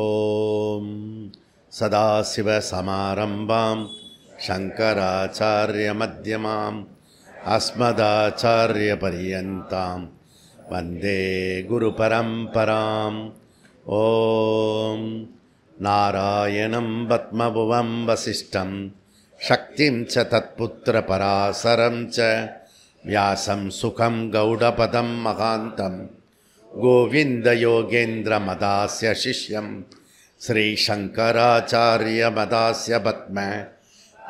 ஓம் சதாசிவசமாரம்பாம் சங்கராச்சார்யமத்யமாம் அஸ்மதாச்சார்யபரியந்தாம் வந்தே குருபரம்பராம். ஓம் நாராயணம் பத்மபுவம் வசிஷ்டம் சக்திம் ச தத்புத்திரபராசரம் ச வியாசம் சுகம் கௌடபதம் மகாந்தம் கோவிந்தயோகேந்திரமதாஸ்ய சிஷ்யம் ஸ்ரீசங்கராச்சாரியமதாஸ்ய பத்ம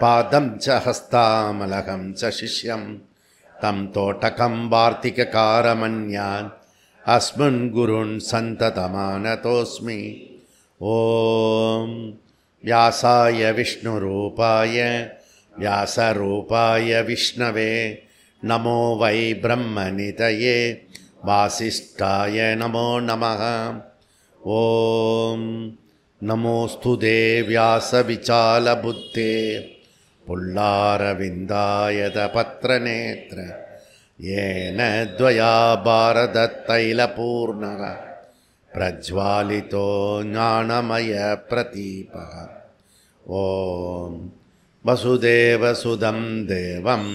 பாதம் ச ஹஸ்தாமலகம் ச சிஷ்யம் தம் தோட்டகம் வார்த்திககாரமன்யான் அஸ்மன் குருன் சந்ததமானதோஸ்மி. ஓம் வியாசாய விஷ்ணுரூபாய வியாசரூபாய விஷ்ணவே நமோ வை பிரம்மநிதயே வாசிஷ்டாய நமோ நமः. ஓம் நமோஸ்துதே வியாசவிசாலபுத்தே புல்லாரவிந்தாயத பத்ரநேத்ர ஏன த்வயா பாரதத்தைலபூர்ணः பிரஜ்வாலிதோ ஞானமய பிரதீபः. ஓம் வசுதேவசுதம் தேவம்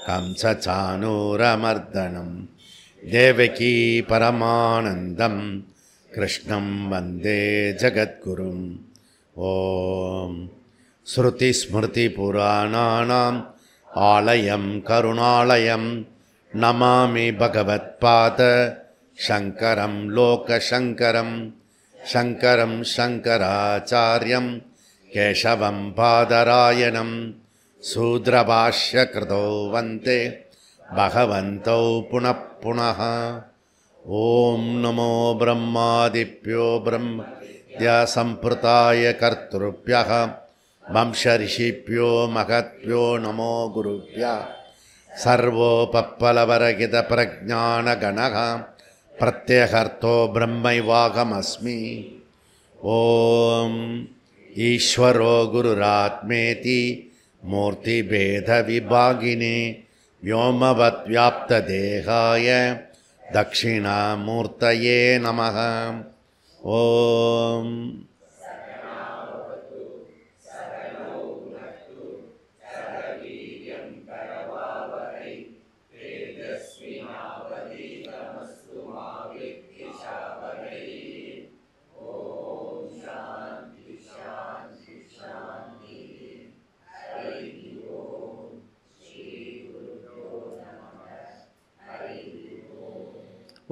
கம்சசானூரமர்தனம் தேவகீ பரமானந்தம் கிருஷ்ணம் வந்தே ஜகத்குரும். ஓம் ஸ்ருதிஸ்மிருதிபுராணானாம் ஆலயம் கருணாலயம் நமாமி பகவத்பாத சங்கரம் லோகசங்கரம் சங்கரம் சங்கராச்சார்யம் கேசவம் பாதராயணம் சூத்ரபாஷ்யகிருதோ வந்தே பகவந்தௌ புனః புனः. ஓம் நமோ பிரம்மாதிப்யோ பிரம்மத்யா சம்பிரதாய கர்த்ருப்யः வம்சரிஷிப்யோ மகத்யோ நமோ குருப்யः. சர்வோபப்ளவரகித பிரஜானகணः பிரத்யகர்த்தோ பிரம்மைவாகமஸ்மி. ஓம் ஈஸ்வரோ குருராத்மேதி மூர்த்திபேதவிபாகினே व्योमवद्व्याप्तदेहाय दक्षिणामूर्तये नमः. ओम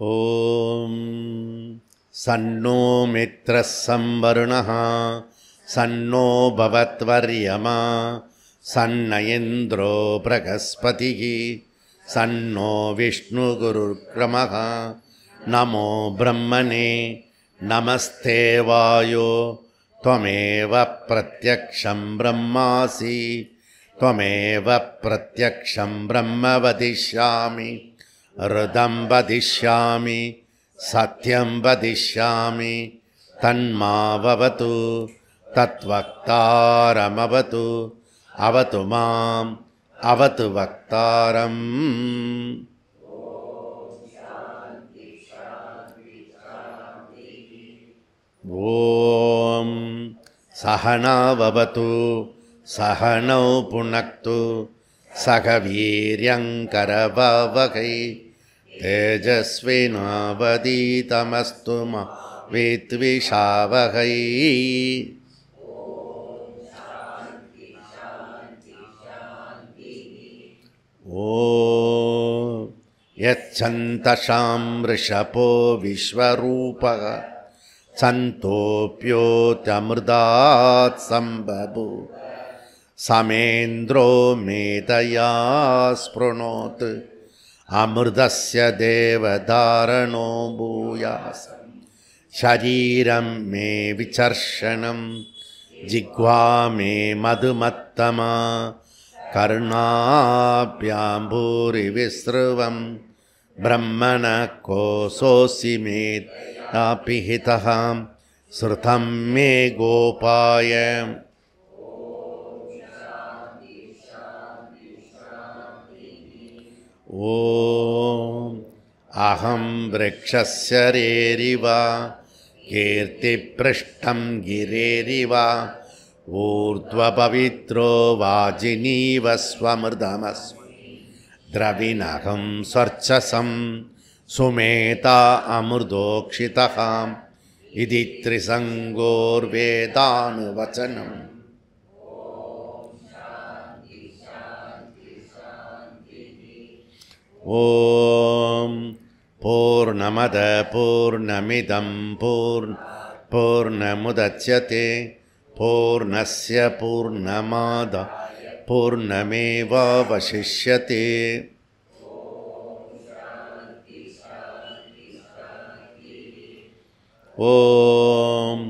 ஓம் சன்னோ மித்ரः சம்வருணः சன்னோ பவத்வர்யமா சன்ன இந்திரோ பிரகஸ்பதிः சன்னோ விஷ்ணுகுருர்க்ரமः. நமோ பிரம்மணே நமஸ்தே வாயோ त्वमेव प्रत्यक्षं ब्रह्मासि त्वमेव प्रत्यक्षं ब्रह्म वदिष्यामि ऋतं वदिष्यामि सत्यं वदिष्यामि तन्मावतु तत्वक्तारमवतु अवतु माम् अवतु वक्तारम्. ஓம் சகனாவவது சகனௌ புனக்து சக வீர்யங்கரவவகை தேஜஸ்வினாவதீதமஸ்து மா வித்விஷாவகை. ஓம் யச்சந்தசாம் ரிஷபோ விஸ்வரூபः சந்தோப்யோத்யமிர்தாத் சம்பபு சமேந்திரோ மேதயா ஸ்ப்ருணோத் அமிர்தஸ்ய தேவதாரணோ பூயாஸ். ஷரீரம் மே விசர்ஷனம் ஜிஹ்வா மே மதுமத்தமா கர்ணாப்யாம் பூரி விஸ்ருவம் பிரம்மண கோசோசி மே நாபிஹிதः ஸ்ருதம் மே கோபாய. ஓம் அகம் விரக்ஷஸ்ய ரேரிவ कीर्तिपृष्ठं गिरेरिव ऊर्ध्वपवित्रो वाजिनीव स्वमृदमस्मि द्रविणहं स्वर्चसं सुमेता अमृतोक्षितः इति त्रिसङ्गोर्वेदानुवचनम् ॐ पूर्णमद पूर्णमिदं पूर्णमुदच्यते पूर्णस्य पूर्णमादाय पूर्णमेवावशिष्यते ॐ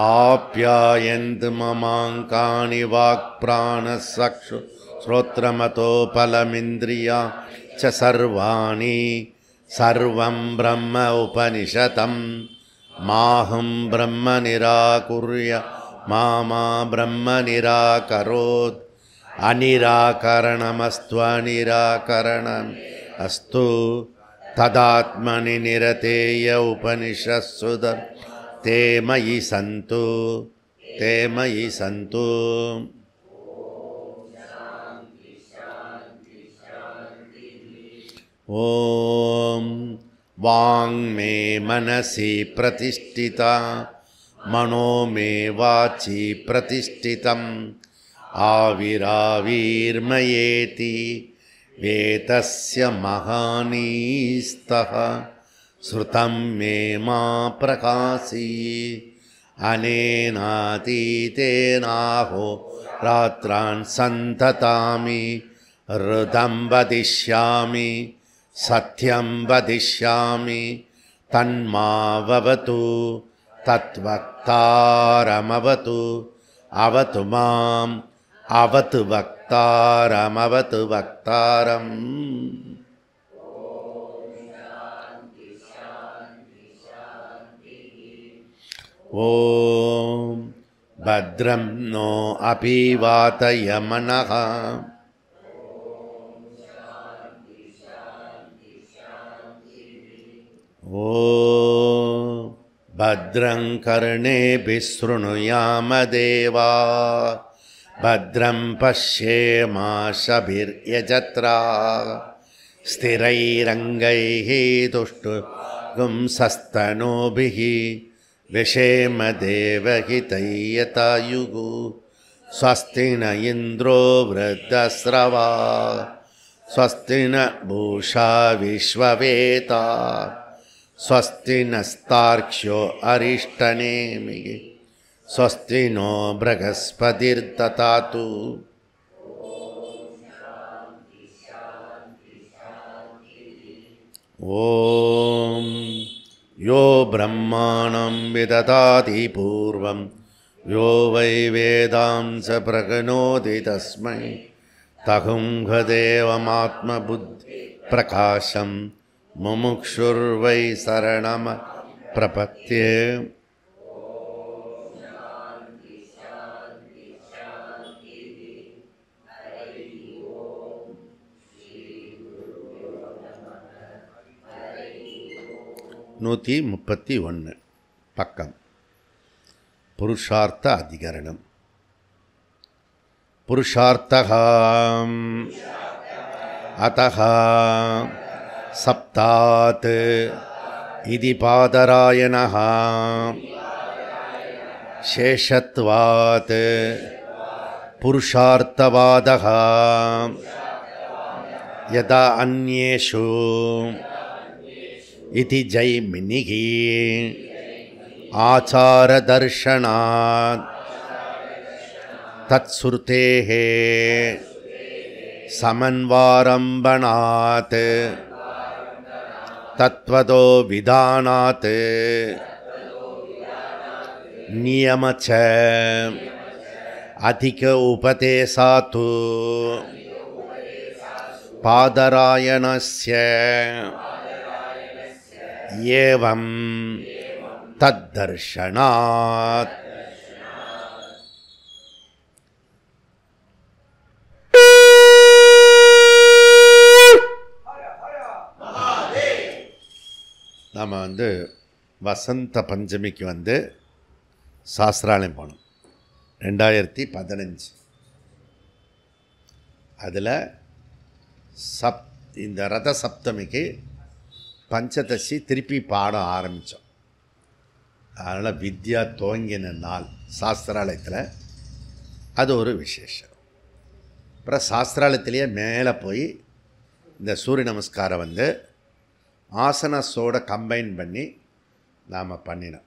आप्यायन्तु ममाङ्कानि वाक्प्राणचक्षु श्रोत्रमतो फलमिन्द्रिया च सर्वाणि सर्वं ब्रह्म उपनिषदं माहं ब्रह्म निराकुर्य मा ब्रह्म निराकरोत् अनिराकरणमस्तु अनिराकरणम् अस्तु तदात्मनि निरतेय उपनिषत्सु ते मयि सन्तु ॐ वाङ्मे मनसि प्रतिष्ठिता मनो मे वाचि प्रतिष्ठितम् आविराविर्मयेति वेतस्य महानीस्तः श्रुतं मे मा प्रकाशी अनेनातीतेनाहो रात्रान् सन्ततामि ऋतं वदिष्यामि सत्यं वदिष्यामि तन्मावतु तद्वक्तारमवतु अवतु माम् अवतु वक्तारमवतु वक्तारम् ॐ भद्रं नो अपि वातयमनः ॐ भद्रं कर्णेभिः शृणुयाम देवा भद्रं पश्येमाशभिर्यजत्राः स्थिरैरङ्गैः तुष्टुपुंसस्तनूभिः विषेम देवहितैयतायुः स्वस्ति न इन्द्रो वृद्धस्रवाः स्वस्ति न पूषा विश्ववेता स्वस्ति नस्तार्क्ष्यो अरिष्टनेमिः स्वस्ति नो बृहस्पतिर्दधातु ॐ यो ब्रह्माणं विदधाति पूर्वं यो वै वेदांस प्रगणोति तस्मै तहुंहदेवमात्मबुद्धिप्रकाशं मुमुक्षुर्वै शरणम प्रपत्ये நூற்றி 31 பக்கம். புருஷார்த்த அதிகரணம். புருஷார்த்தம் அதஹ சப்தாத் இதி பாதராயணः சேஷத்வாத் புருஷார்த்தவாதः யதா அன்யேஷு इति जैमिनिः आचारदर्शनात् तत्श्रुतेः समन्वारम्भणात् तत्त्वतो विधानात् नियमच अधिक उपदेशात् पादरायणस्य एवं तद्दर्शनात् நாம் வசந்த பஞ்சமிக்கு வந்து சாஸ்திராலயம் போனோம் 2015. அதில் இந்த ரத சப்தமிக்கு பஞ்சதசி திருப்பி பாடம் ஆரம்பித்தோம். அதனால் வித்யா துவங்கின நாள் சாஸ்திராலயத்தில் அது ஒரு விசேஷம். அப்புறம் சாஸ்திராலயத்திலேயே மேலே போய் இந்த சூரிய நமஸ்காரம் வந்து ஆசனஸோடு கம்பைன் பண்ணி நாம் பண்ணினோம்.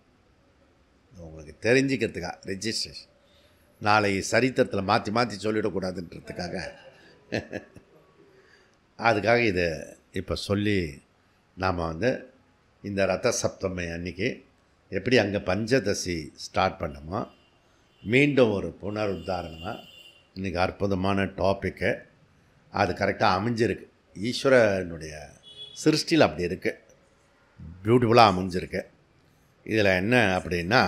உங்களுக்கு தெரிஞ்சுக்கிறதுக்காக ரெஜிஸ்ட்ரேஷன், நாளை சரித்திரத்தில் மாற்றி மாற்றி சொல்லிடக்கூடாதுன்றதுக்காக அதுக்காக இதை இப்போ சொல்லி நாம் வந்து இந்த ரத சப்தமி அன்றைக்கி எப்படி அங்கே பஞ்சதசி ஸ்டார்ட் பண்ணோமோ மீண்டும் ஒரு புனருத்தாரணமாக இன்றைக்கி அற்புதமான டாப்பிக்கு அது கரெக்டாக அமைஞ்சிருக்கு. ஈஸ்வரனுடைய சிருஷ்டியில் அப்படி இருக்குது, பியூட்டிஃபுல்லாக அமைஞ்சிருக்கு. இதில் என்ன அப்படின்னா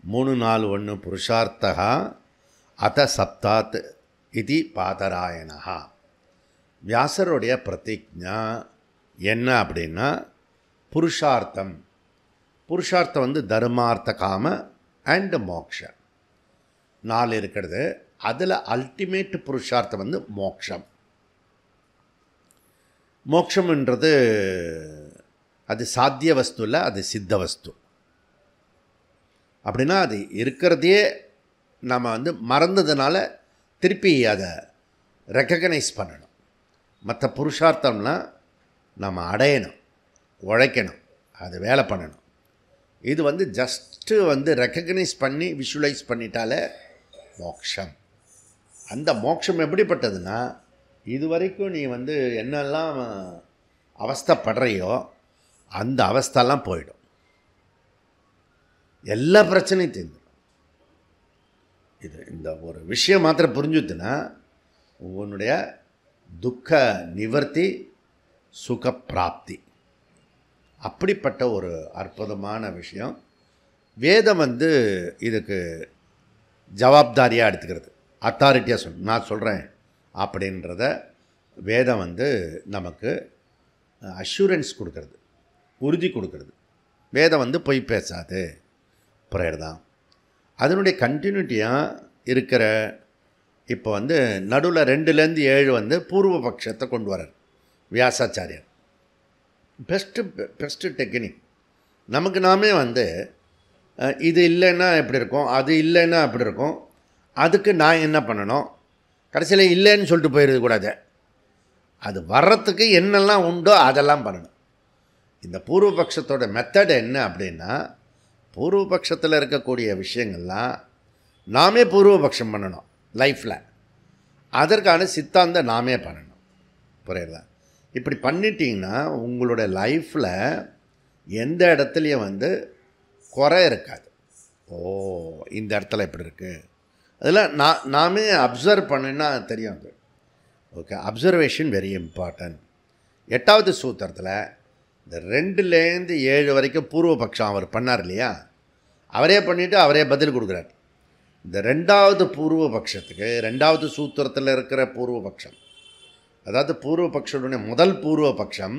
3-4-1 புருஷார்த்தகா அத சப்தாத் இது பாதராயணா. வியாசருடைய பிரதிஜா என்ன அப்படின்னா புருஷார்த்தம். புருஷார்த்தம் வந்து தர்மார்த்த காம அண்ட் மோக்ஷ 4 இருக்கிறது. அதில் அல்டிமேட் புருஷார்த்தம் வந்து மோக்ஷம். மோக்ஷம்ன்றது அது சாத்திய வஸ்து இல்லை, அது சித்த வஸ்து. அப்படின்னா அது இருக்கிறதையே நம்ம வந்து மறந்ததுனால திருப்பி அதை ரெக்கக்னைஸ் பண்ணணும். மற்ற புருஷார்த்தம்லாம் நம்ம அடையணும், உழைக்கணும், அது வேலை பண்ணணும். இது வந்து ஜஸ்ட்டு வந்து ரெக்கக்னைஸ் பண்ணி விஷுவலைஸ் பண்ணிட்டாலே மோக்ஷம். அந்த மோட்சம் எப்படிப்பட்டதுன்னா இது வரைக்கும் நீ வந்து என்னெல்லாம் அவஸ்தைப்படுறையோ அந்த அவஸ்தெல்லாம் போயிடும், எல்லா பிரச்சனையும் தீர்ந்துடும். இது இந்த ஒரு விஷயம் மாத்திரம் புரிஞ்சுதுன்னா உன்னுடைய துக்க நிவர்த்தி, சுக பிராப்தி. அப்படிப்பட்ட ஒரு அற்புதமான விஷயம். வேதம் வந்து இதுக்கு ஜவாப்தாரியாக எடுத்துக்கிறது, அத்தாரிட்டியாக நான் சொல்கிறேன் அப்படின்றத வேதம் வந்து நமக்கு அஷூரன்ஸ் கொடுக்கறது, உறுதி கொடுக்கறது. வேதம் வந்து பொய் பேசாது, ப்ரேயர் தான். அதனுடைய கண்டினியூட்டியாக இருக்கிற இப்போ வந்து நடுவில் 2-7 வந்து பூர்வ பட்சத்தை கொண்டு வரார் வியாசாச்சாரியர். Best technique. நமக்கு நாமே வந்து இது இல்லைன்னா எப்படி இருக்கும், அது இல்லைன்னா எப்படி இருக்கும், அதுக்கு நான் என்ன பண்ணணும், கடைசியில் இல்லைன்னு சொல்லிட்டு போயிடக்கூடாது. அது வர்றதுக்கு என்னெல்லாம் உண்டோ அதெல்லாம் பண்ணணும். இந்த பூர்வபக்ஷத்தோட மெத்தட் என்ன அப்படின்னா பூர்வபக்ஷத்தில் இருக்கக்கூடிய விஷயங்கள்லாம் நாமே பூர்வபக்ஷம் பண்ணணும் லைஃப்பில். அதற்கான சித்தாந்தம் நாமே பண்ணணும். புரியுதா? இப்படி பண்ணிட்டீங்கன்னா உங்களோட லைஃப்பில் எந்த இடத்துலையும் வந்து குறை இருக்காது. ஓ இந்த இடத்துல இப்படி இருக்குது, அதெல்லாம் நாமே அப்சர்வ் பண்ணினா தெரியும். அது ஓகே, அப்சர்வேஷன் வெரி இம்பார்ட்டன்ட். 8வது சூத்திரத்தில் இந்த 2-7 வரைக்கும் பூர்வபக்ஷம் அவர் பண்ணார் இல்லையா, அவரே பண்ணிவிட்டு அவரே பதில் கொடுக்குறார். இந்த 2வது பூர்வபக்ஷத்துக்கு 2வது சூத்திரத்தில் இருக்கிற பூர்வபக்ஷம், அதாவது பூர்வபக்ஷனுடைய முதல் பூர்வபக்ஷம்,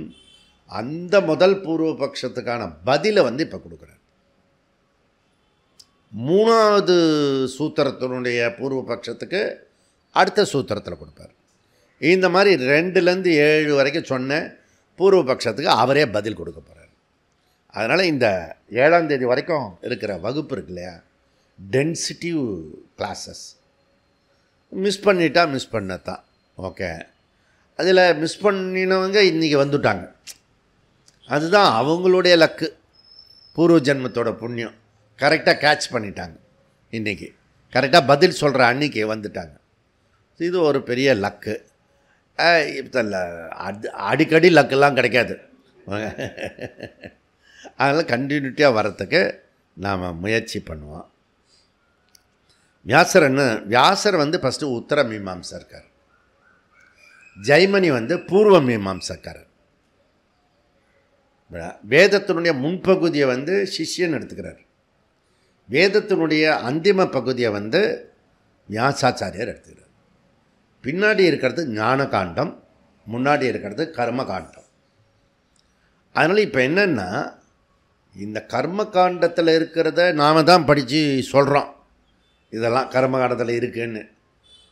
அந்த முதல் பூர்வபக்ஷத்துக்கான பதிலை வந்து இப்போ கொடுக்குறார். 3வது சூத்திரத்தினுடைய பூர்வபக்ஷத்துக்கு அடுத்த சூத்திரத்தில் கொடுப்பார். இந்த மாதிரி 2-7 வரைக்கும் சொன்ன பூர்வபக்ஷத்துக்கு அவரே பதில் கொடுக்க போகிறார். அதனால் இந்த 7ஆம் தேதி வரைக்கும் இருக்கிற வகுப்பு இருக்கு இல்லையா, டென்சிட்டிவ் கிளாஸஸ், மிஸ் பண்ணிட்டா மிஸ் பண்ணத்தான். ஓகே, அதில் மிஸ் பண்ணினவங்க இன்றைக்கி வந்துட்டாங்க, அதுதான் அவங்களுடைய லக்கு, பூர்வ ஜென்மத்தோட புண்ணியம். கரெக்டாக கேட்ச் பண்ணிட்டாங்க, இன்றைக்கி கரெக்டாக பதில் சொல்கிற அன்றைக்கி வந்துட்டாங்க. இது ஒரு பெரிய லக்கு. இப்போ அடிக்கடி லக்கெல்லாம் கிடைக்காது. அதனால் கண்டினியூட்டியாக வர்றதுக்கு நாம் முயற்சி பண்ணுவோம். வியாசர் வந்து ஃபஸ்ட்டு உத்தர மீமாம்சக்கார், ஜெய்மனி வந்து பூர்வ மீமாம்சக்காரர். வேதத்தினுடைய முன்பகுதியை வந்து சிஷ்யன் எடுத்துக்கிறார், வேதத்தினுடைய அந்திம பகுதியை வந்து வியாசாச்சாரியர் எடுத்துக்கிறார். பின்னாடி இருக்கிறது ஞான காண்டம், முன்னாடி இருக்கிறது கர்ம காண்டம். அதனால் இப்போ என்னென்னா இந்த கர்மகாண்டத்தில் இருக்கிறத நாம் தான் படித்து சொல்கிறோம், இதெல்லாம் கர்மகாண்டத்தில் இருக்குன்னு.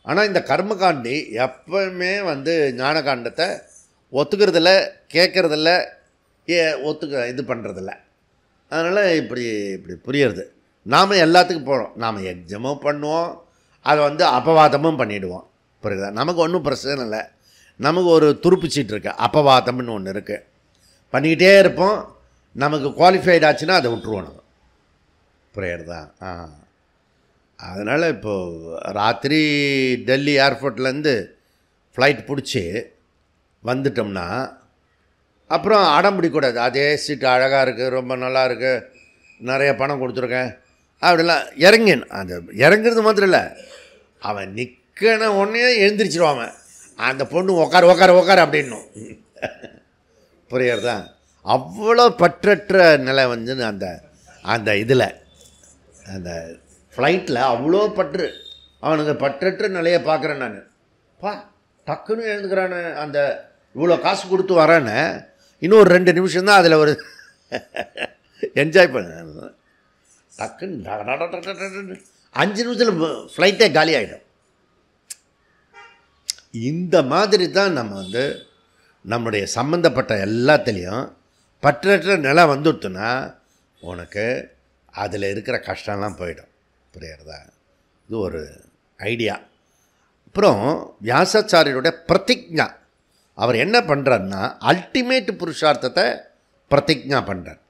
ஆனால் இந்த கர்மகாண்டி எப்பவுமே ஞானகாண்டத்தை ஒத்துக்கிறதில்ல, கேட்குறதில்ல, இது பண்ணுறதில்ல. அதனால் இப்படி புரியுறது. நாம் எல்லாத்துக்கும் போகிறோம், நாம் எக்ஸாமும் பண்ணுவோம், அதை அபவாதமும் பண்ணிவிடுவோம். புரியுதா? நமக்கு ஒன்றும் பிரச்சனை இல்லை. நமக்கு ஒரு துருப்பு சீட்டு இருக்குது, அபவாதம்னு ஒன்று இருக்குது, பண்ணிக்கிட்டே இருப்போம். நமக்கு குவாலிஃபைட் ஆச்சுன்னா அதை விட்டுருவோம் நம்ம. புரியுறதா? அதனால் இப்போது ராத்திரி டெல்லி ஏர்போர்ட்லேருந்து ஃப்ளைட் பிடிச்சி வந்துட்டோம்னா அப்புறம் அடம் பிடிக்கூடாது. அதே சீட்டு அழகாக இருக்குது, ரொம்ப நல்லா இருக்குது, நிறைய பணம் கொடுத்துருக்கேன் அப்படிலாம் அந்த இறங்குறது மாத்திரம் இல்லை, அவன் நிற்கன உடனே எழுந்திரிச்சிருவான். அவன் அந்த பொண்ணு உக்கார் அப்படின்னும். புரியுறதா? அவ்வளோ பற்றற்ற நிலை அந்த இதில் அந்த ஃப்ளைட்டில் அவ்வளோ பற்று. அவனுக்கு பற்றற்ற நிலையை பார்க்குறேன் நான். டக்குன்னு எழுந்துக்கிறான்னு, அந்த இவ்வளோ காசு கொடுத்து வரேன்னு இன்னும் ஒரு 2 நிமிஷம் தான் அதில் ஒரு என்ஜாய் பண்ண. டக்குன்னு 5 நிமிஷத்தில் ஃப்ளைட்டே காலி ஆகிடும். இந்த மாதிரி தான் நம்ம நம்முடைய சம்மந்தப்பட்ட எல்லாத்துலேயும் பற்றற்ற நிலை வந்துடுத்துன்னா உனக்கு அதில் இருக்கிற கஷ்டம்லாம் போயிடும். புரியுறதா? இது ஒரு ஐடியா. அப்புறம் வியாசாச்சாரியருடைய பிரதிஜ்ஞா, அவர் என்ன பண்ணுறாருன்னா அல்டிமேட் புருஷார்த்தத்தை பிரதிஜ்ஞா பண்ணுறார்.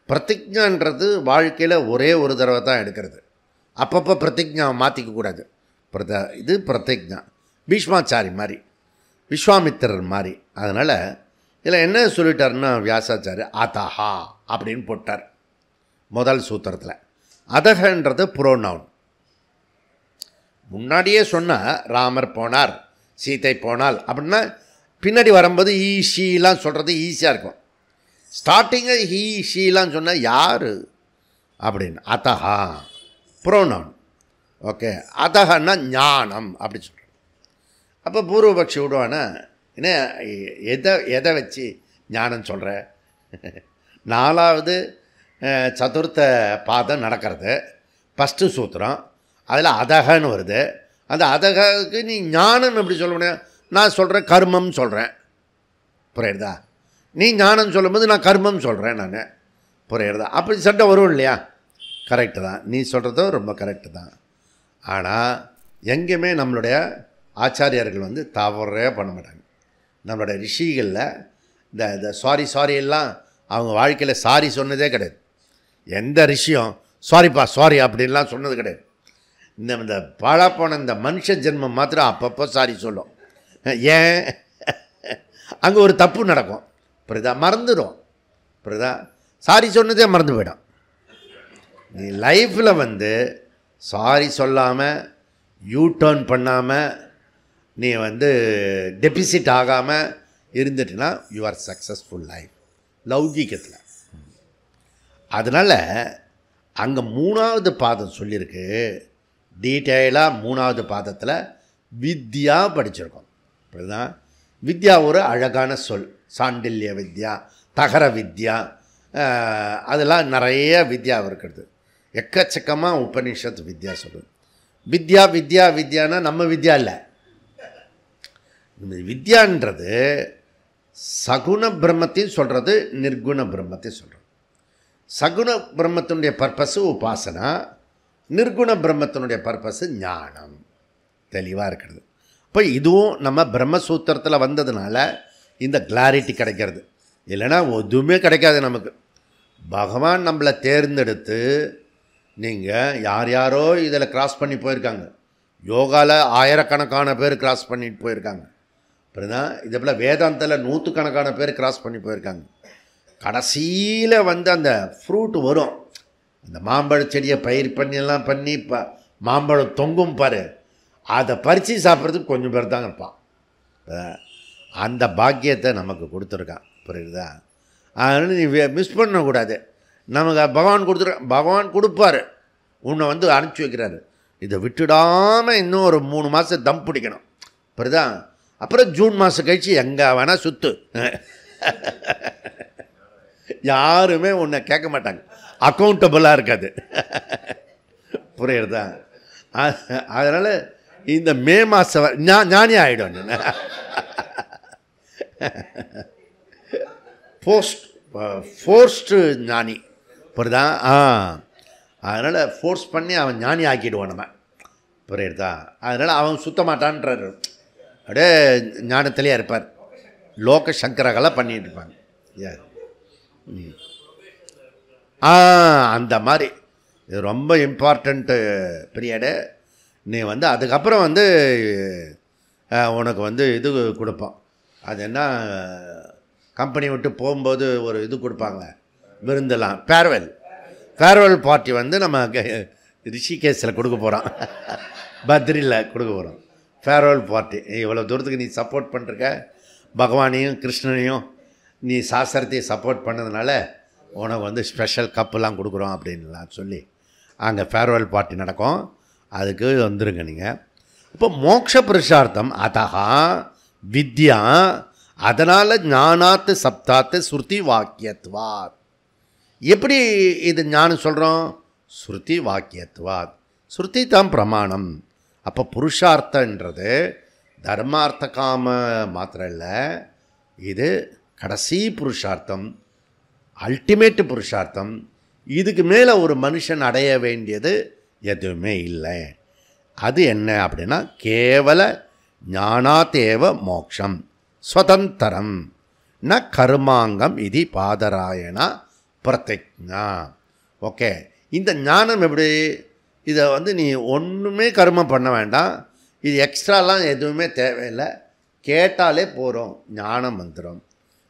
பிரதிஜ்ஞான்றது வாழ்க்கையில் ஒரே ஒரு தடவை தான் எடுக்கிறது. அப்பப்போ பிரதிஜ்ஞாவை மாற்றிக்கக்கூடாது. இது பிரதிஜ்ஞா. பீஷ்மாச்சாரி மாதிரி, விஸ்வாமித்திரர் மாதிரி. அதனால் இதில் என்ன சொல்லிட்டாருன்னா வியாசாச்சாரி அதஹா அப்படின்னு போட்டார் முதல் சூத்திரத்தில். அதகன்றது புரோனவுன். முன்னாடியே சொன்னால் ராமர் போனார், சீதை போனாள் அப்படின்னா பின்னாடி வரும்போது ஈ ஷீலாம் சொல்கிறது ஈஸியாக இருக்கும். ஸ்டார்டிங்கை ஹீ ஷீலாம் சொன்னால் யார் அப்படின்னு. அதஹா புரோனவுன். ஓகே, அதஹன்னா ஞானம் அப்படி சொல்கிறேன். அப்போ பூர்வபக்ஷி விடுவானா, என்ன எதை வச்சு ஞானம் சொல்கிற? 4வது சதுர்த்த பாதம் நடக்கிறது, ஃபஸ்ட்டு சூத்திரம், அதில் அதகன்னு வருது. அந்த அதகக்கு நீ ஞானம் எப்படி சொல்ல முடியும்? நான் சொல்கிறேன் கர்மம் சொல்கிறேன். புரியுறதா? நீ ஞானம் சொல்லும்போது நான் கர்மம் சொல்கிறேன் நான். புரியுறதா? அப்படி சண்டை வரும் இல்லையா? கரெக்டு தான், நீ சொல்கிறதும் ரொம்ப கரெக்டு தான். ஆனால் எங்கேயுமே நம்மளுடைய ஆச்சாரியர்கள் தவறே பண்ண மாட்டாங்க. நம்மளுடைய ரிஷிகளில் இந்த சாரி எல்லாம் அவங்க வாழ்க்கையில் சாரி சொன்னதே கிடையாது. எந்த ரிஷியும் சாரி அப்படின்லாம் சொன்னது கிடையாது. இந்த பாழாப்போன இந்த மனுஷ ஜென்மம் மாத்திரம் அப்பப்போ சாரி சொல்லும். ஏன்? அங்கே ஒரு தப்பு நடக்கும், புரியுதா? மறந்துடும். புரியுதா? சாரி சொன்னதே மறந்து போயிடும். நீ லைஃப்பில் சாரி சொல்லாமல், யூ டர்ன் பண்ணாமல், நீ டெபிசிட் ஆகாமல் இருந்துட்டுனா யூ ஆர் சக்ஸஸ்ஃபுல் லைஃப் லௌகீகத்தில். அதனால் அங்கே 3வது பாதம் சொல்லியிருக்கு. டீட்டெயிலாக 3வது பாதத்தில் வித்யா படிச்சிருக்கோம். அப்படிதான் வித்யா ஒரு அழகான சொல். சாண்டில்ய வித்யா, தகர வித்யா, அதெல்லாம் நிறைய வித்யா இருக்கிறது. எக்கச்சக்கமாக உபனிஷத் வித்யா சொல்லுது. வித்யானா நம்ம வித்யா இல்லை. வித்யான்றது சகுண பிரம்மத்தையும் சொல்கிறது, நிர்குண பிரம்மத்தையும் சொல்கிறது. சகுண பிரம்மத்தினுடைய பர்பஸு உபாசனா, நிர்குண பிரம்மத்தினுடைய பர்பஸு ஞானம். தெளிவாக இருக்கிறது. இப்போ இதுவும் நம்ம பிரம்மசூத்திரத்தில் வந்ததுனால இந்த கிளாரிட்டி கிடைக்கிறது. இல்லைன்னா எதுவுமே கிடைக்காது நமக்கு. பகவான் நம்மளை தேர்ந்தெடுத்து, நீங்கள் யாரோ இதில் கிராஸ் பண்ணி போயிருக்காங்க. யோகாவில் ஆயிரக்கணக்கான பேர் கிராஸ் பண்ணிட்டு போயிருக்காங்க. அப்படிதான் இதே போல் வேதாந்தத்தில் 100கணக்கான பேர் கிராஸ் பண்ணி போயிருக்காங்க. கடைசியில் அந்த ஃப்ரூட் வரும். அந்த மாம்பழ செடியை பயிர் பண்ணியெல்லாம் பண்ணி மாம்பழம் தொங்கும் பாரு, அதை பறித்து சாப்பிட்றதுக்கு கொஞ்சம் பேர் தான் இருப்பான். அந்த பாக்கியத்தை நமக்கு கொடுத்துருக்கான். புரியுதா? அதனால் நீ மிஸ் பண்ணக்கூடாது. நமக்கு பகவான் கொடுப்பார், உன்னை அனுப்பிச்சி வைக்கிறாரு. இதை விட்டுடாமல் இன்னும் ஒரு 3 மாதம் தம் பிடிக்கணும். புரியுதா? அப்புறம் ஜூன் மாதம் கழிச்சு எங்கே வேணால் சுற்று. யாருமே உன்னை கேட்க மாட்டாங்க, அக்கௌண்டபுளாக இருக்காது. புரியுறதா? அதனால் இந்த மே மாதம் ஞானி ஆகிடும். ஃபோர்ஸ்டு ஞானி. புரியுதா? அதனால் ஃபோர்ஸ் பண்ணி அவன் ஞானி ஆக்கிடுவான் நம்ம. புரியுறதா? அதனால் அவன் சுத்த மாட்டான்றார். அப்படியே ஞானத்திலே இருப்பார். லோக சங்கரகெல்லாம் பண்ணிட்டு இருப்பாங்க. அந்த மாதிரி இது ரொம்ப இம்பார்ட்டண்ட்டு பீரியடு. நீ வந்து அதுக்கப்புறம் வந்து உனக்கு வந்து இது கொடுப்போம். அது என்ன, கம்பெனி விட்டு போகும்போது ஒரு இது கொடுப்பாங்க, விருந்தெல்லாம், ஃபேர்வெல் பார்ட்டி வந்து நம்ம ரிஷிகேஷில் கொடுக்க போகிறோம், பத்ரியில் கொடுக்க போகிறோம் ஃபேர்வெல் பார்ட்டி. இவ்வளோ தூரத்துக்கு நீ சப்போர்ட் பண்ணிருக்க, பகவானையும் கிருஷ்ணனையும் நீ சாஸ்திரத்தையும் சப்போர்ட் பண்ணதுனால உனக்கு வந்து ஸ்பெஷல் கப்புலாம் கொடுக்குறோம் அப்படின்லாம் சொல்லி அங்கே ஃபேர்வெல் பார்ட்டி நடக்கும். அதுக்கு வந்துருங்க நீங்கள். இப்போ மோட்ச புருஷார்த்தம் அதஹா வித்யா, அதனால் ஞானாத்து சப்தாத்து ஸ்ருதி வாக்கியத்வாத். எப்படி இது ஞானம் சொல்கிறோம்? ஸ்ருதி வாக்கியத்வாத். ஸ்ருதி தான் பிரமாணம். அப்போ புருஷார்த்தன்றது தர்மார்த்த காம மாத்திரம் இல்லை, இது கடைசி புருஷார்த்தம், அல்டிமேட்டு புருஷார்த்தம். இதுக்கு மேலே ஒரு மனுஷன் அடைய வேண்டியது எதுவுமே இல்லை. அது என்ன அப்படின்னா கேவல ஞானாத்தேவ மோக்ஷம் ஸ்வதந்தரம் ந கர்மாங்கம் இது பாதராயணா பிரதிஜ்ஞா. ஓகே, இந்த ஞானம் எப்படி? இதை வந்து நீ ஒன்றுமே கர்மம் பண்ண வேண்டாம், இது எக்ஸ்ட்ராலாம் எதுவுமே தேவையில்லை, கேட்டாலே போகிறோம், ஞானம் வந்துடும்.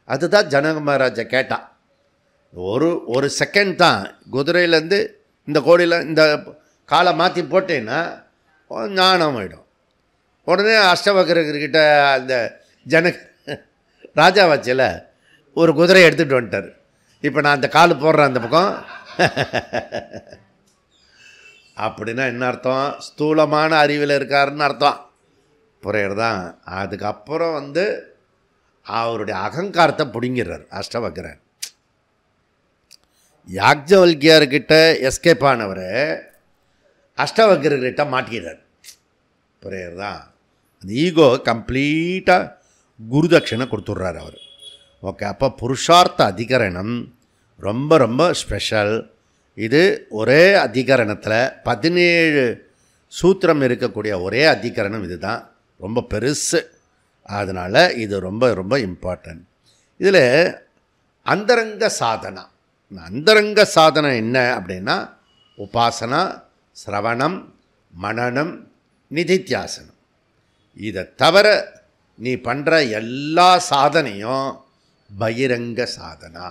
அதுதான் ஜனக மகாராஜா கேட்டான். ஒரு செகண்ட் தான், குதிரையிலேருந்து இந்த கோடியில் இந்த காலை மாற்றி போட்டேன்னா ஞானம் ஆகிடும். உடனே அஷ்டவக்கரர்கிட்ட அந்த ராஜா வச்சில் ஒரு குதிரை எடுத்துகிட்டு வந்துட்டார். இப்போ நான் அந்த கால் போடுறேன் அந்த பக்கம். அப்படின்னா என்ன அர்த்தம்? ஸ்தூலமான அறிவில் இருக்காருன்னு அர்த்தம். புரியுறதான்? அதுக்கப்புறம் வந்து அவருடைய அகங்காரத்தை பிடுங்கிறார் அஷ்டவக்கரர். யாக்ஞவல்கியர்கிட்ட எஸ்கேப் ஆனவர் அஷ்டவக்கர்கிட்ட மாட்டிக்கிறார். புரியுறதா? அந்த ஈகோ கம்ப்ளீட்டாக குருதட்சணை கொடுத்துட்றார் அவர். ஓகே, அப்போ புருஷார்த்த அதிகரணம் ரொம்ப ரொம்ப ஸ்பெஷல். இது ஒரே அதிகரணத்தில் 17 சூத்திரம் இருக்கக்கூடிய ஒரே அதிகரணம் இது தான், ரொம்ப பெருசு. அதனால் இது ரொம்ப ரொம்ப இம்பார்ட்டன்ட். இதில் அந்தரங்க சாதனா, அந்தரங்க சாதனை என்ன அப்படின்னா உபாசனா, சிரவணம், மனனம், நிதித்தியாசனம். இதை தவிர நீ பண்ணுற எல்லா சாதனையும் பகிரங்க சாதனா.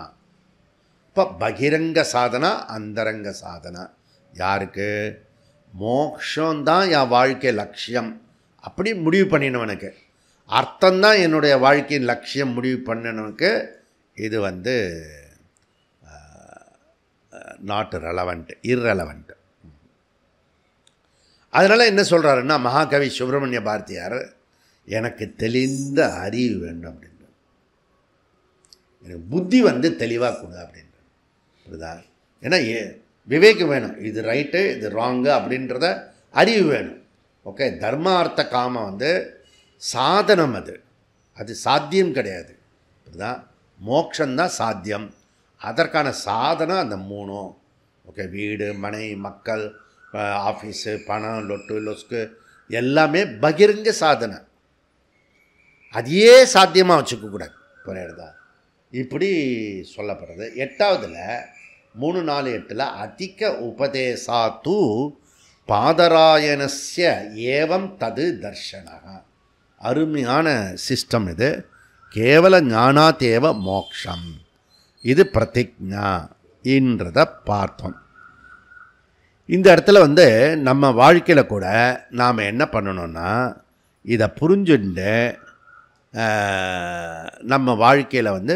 இப்போ பகிரங்க சாதனா, அந்தரங்க சாதனா யாருக்கு? மோக்ஷந்தான் என் வாழ்க்கை லட்சியம் அப்படி முடிவு பண்ணினவனுக்கு, அர்த்தம்தான் என்னுடைய வாழ்க்கையின் லட்சியம் முடிவு பண்ணினவனுக்கு இது வந்து நாட் ரெலவெண்ட், இர்ரெலவெண்ட். அதனால் என்ன சொல்கிறாருன்னா மகாகவி சுப்பிரமணிய பாரதியார், எனக்கு தெளிந்த அறிவு வேண்டும் அப்படின்ற, எனக்கு புத்தி வந்து தெளிவாக கொடு அப்படின்ற. புரியுதா? ஏன்னா விவேகம் வேணும், இது ரைட்டு இது ராங்கு அப்படின்றத அறிவு வேணும். ஓகே, தர்மார்த்த காமம் வந்து சாதனம், அது சாத்தியம் கிடையாது. புரியுதா? மோட்சந்தான் சாத்தியம். அதற்கான சாதனம் அந்த மூணும். ஓகே, வீடு, மனை, மக்கள், ஆஃபீஸு, பணம், லொட்டு லொஸ்கு எல்லாமே பகிரங்க சாதனை. அதையே சாத்தியமாக வச்சுக்கக்கூடாது. புரியுறதா? இப்படி சொல்லப்படுறது. 8வதுல 3, 4, 8 அதிக உபதேசாத்து பாதராயணஸ்ய ஏவம் தது தர்ஷனா. அருமையான சிஸ்டம் இது. கேவல ஞானாத்தேவ மோக்ஷம், இது பிரதிஜ்ஞா என்றதை பார்த்தோம். இந்த இடத்துல வந்து நம்ம வாழ்க்கையில் கூட நாம் என்ன பண்ணணும்னா இதை புரிஞ்சுட்டு நம்ம வாழ்க்கையில் வந்து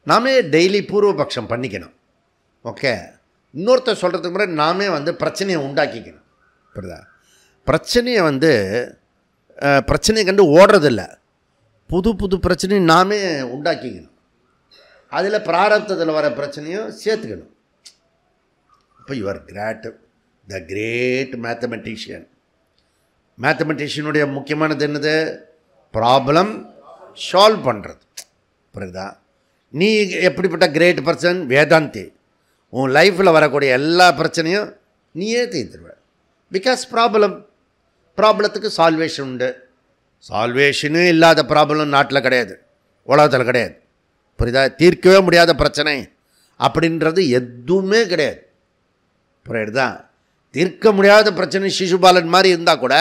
நாமே டெய்லி பூர்வபக்ஷம் பண்ணிக்கணும். ஓகே, இன்னொருத்தர் சொல்கிறதுக்கு முன்னாடி நாமே வந்து பிரச்சனையை உண்டாக்கிக்கணும். புரியுதா? பிரச்சனையை வந்து பிரச்சனையை கண்டு ஓடுறதில்ல, புது புது பிரச்சனையை நாமே உண்டாக்கிக்கணும். அதில் பிராரப்தத்தில் வர பிரச்சனையும் சேர்த்துக்கணும். இப்போ யுவர் த கிரேட் மேத்தமெட்டிஷியனுடைய முக்கியமானது என்னது? ப்ராப்ளம் சால்வ் பண்ணுறது. புரியுதா? நீ எப்படிப்பட்ட கிரேட் பர்சன்? வேதாந்தி. உன் லைஃப்பில் வரக்கூடிய எல்லா பிரச்சனையும் நீயே தீர்த்துருவ. பிகாஸ் ப்ராப்ளத்துக்கு சால்வேஷன் உண்டு. சால்வேஷனே இல்லாத ப்ராப்ளம் நாட்டில் கிடையாது, உலகத்தில் கிடையாது. புரியுதா? தீர்க்கவே முடியாத பிரச்சனை அப்படின்றது எதுவுமே கிடையாது. புரியுதா? தீர்க்க முடியாத பிரச்சனை சிசுபாலன் மாதிரி இருந்தால் கூட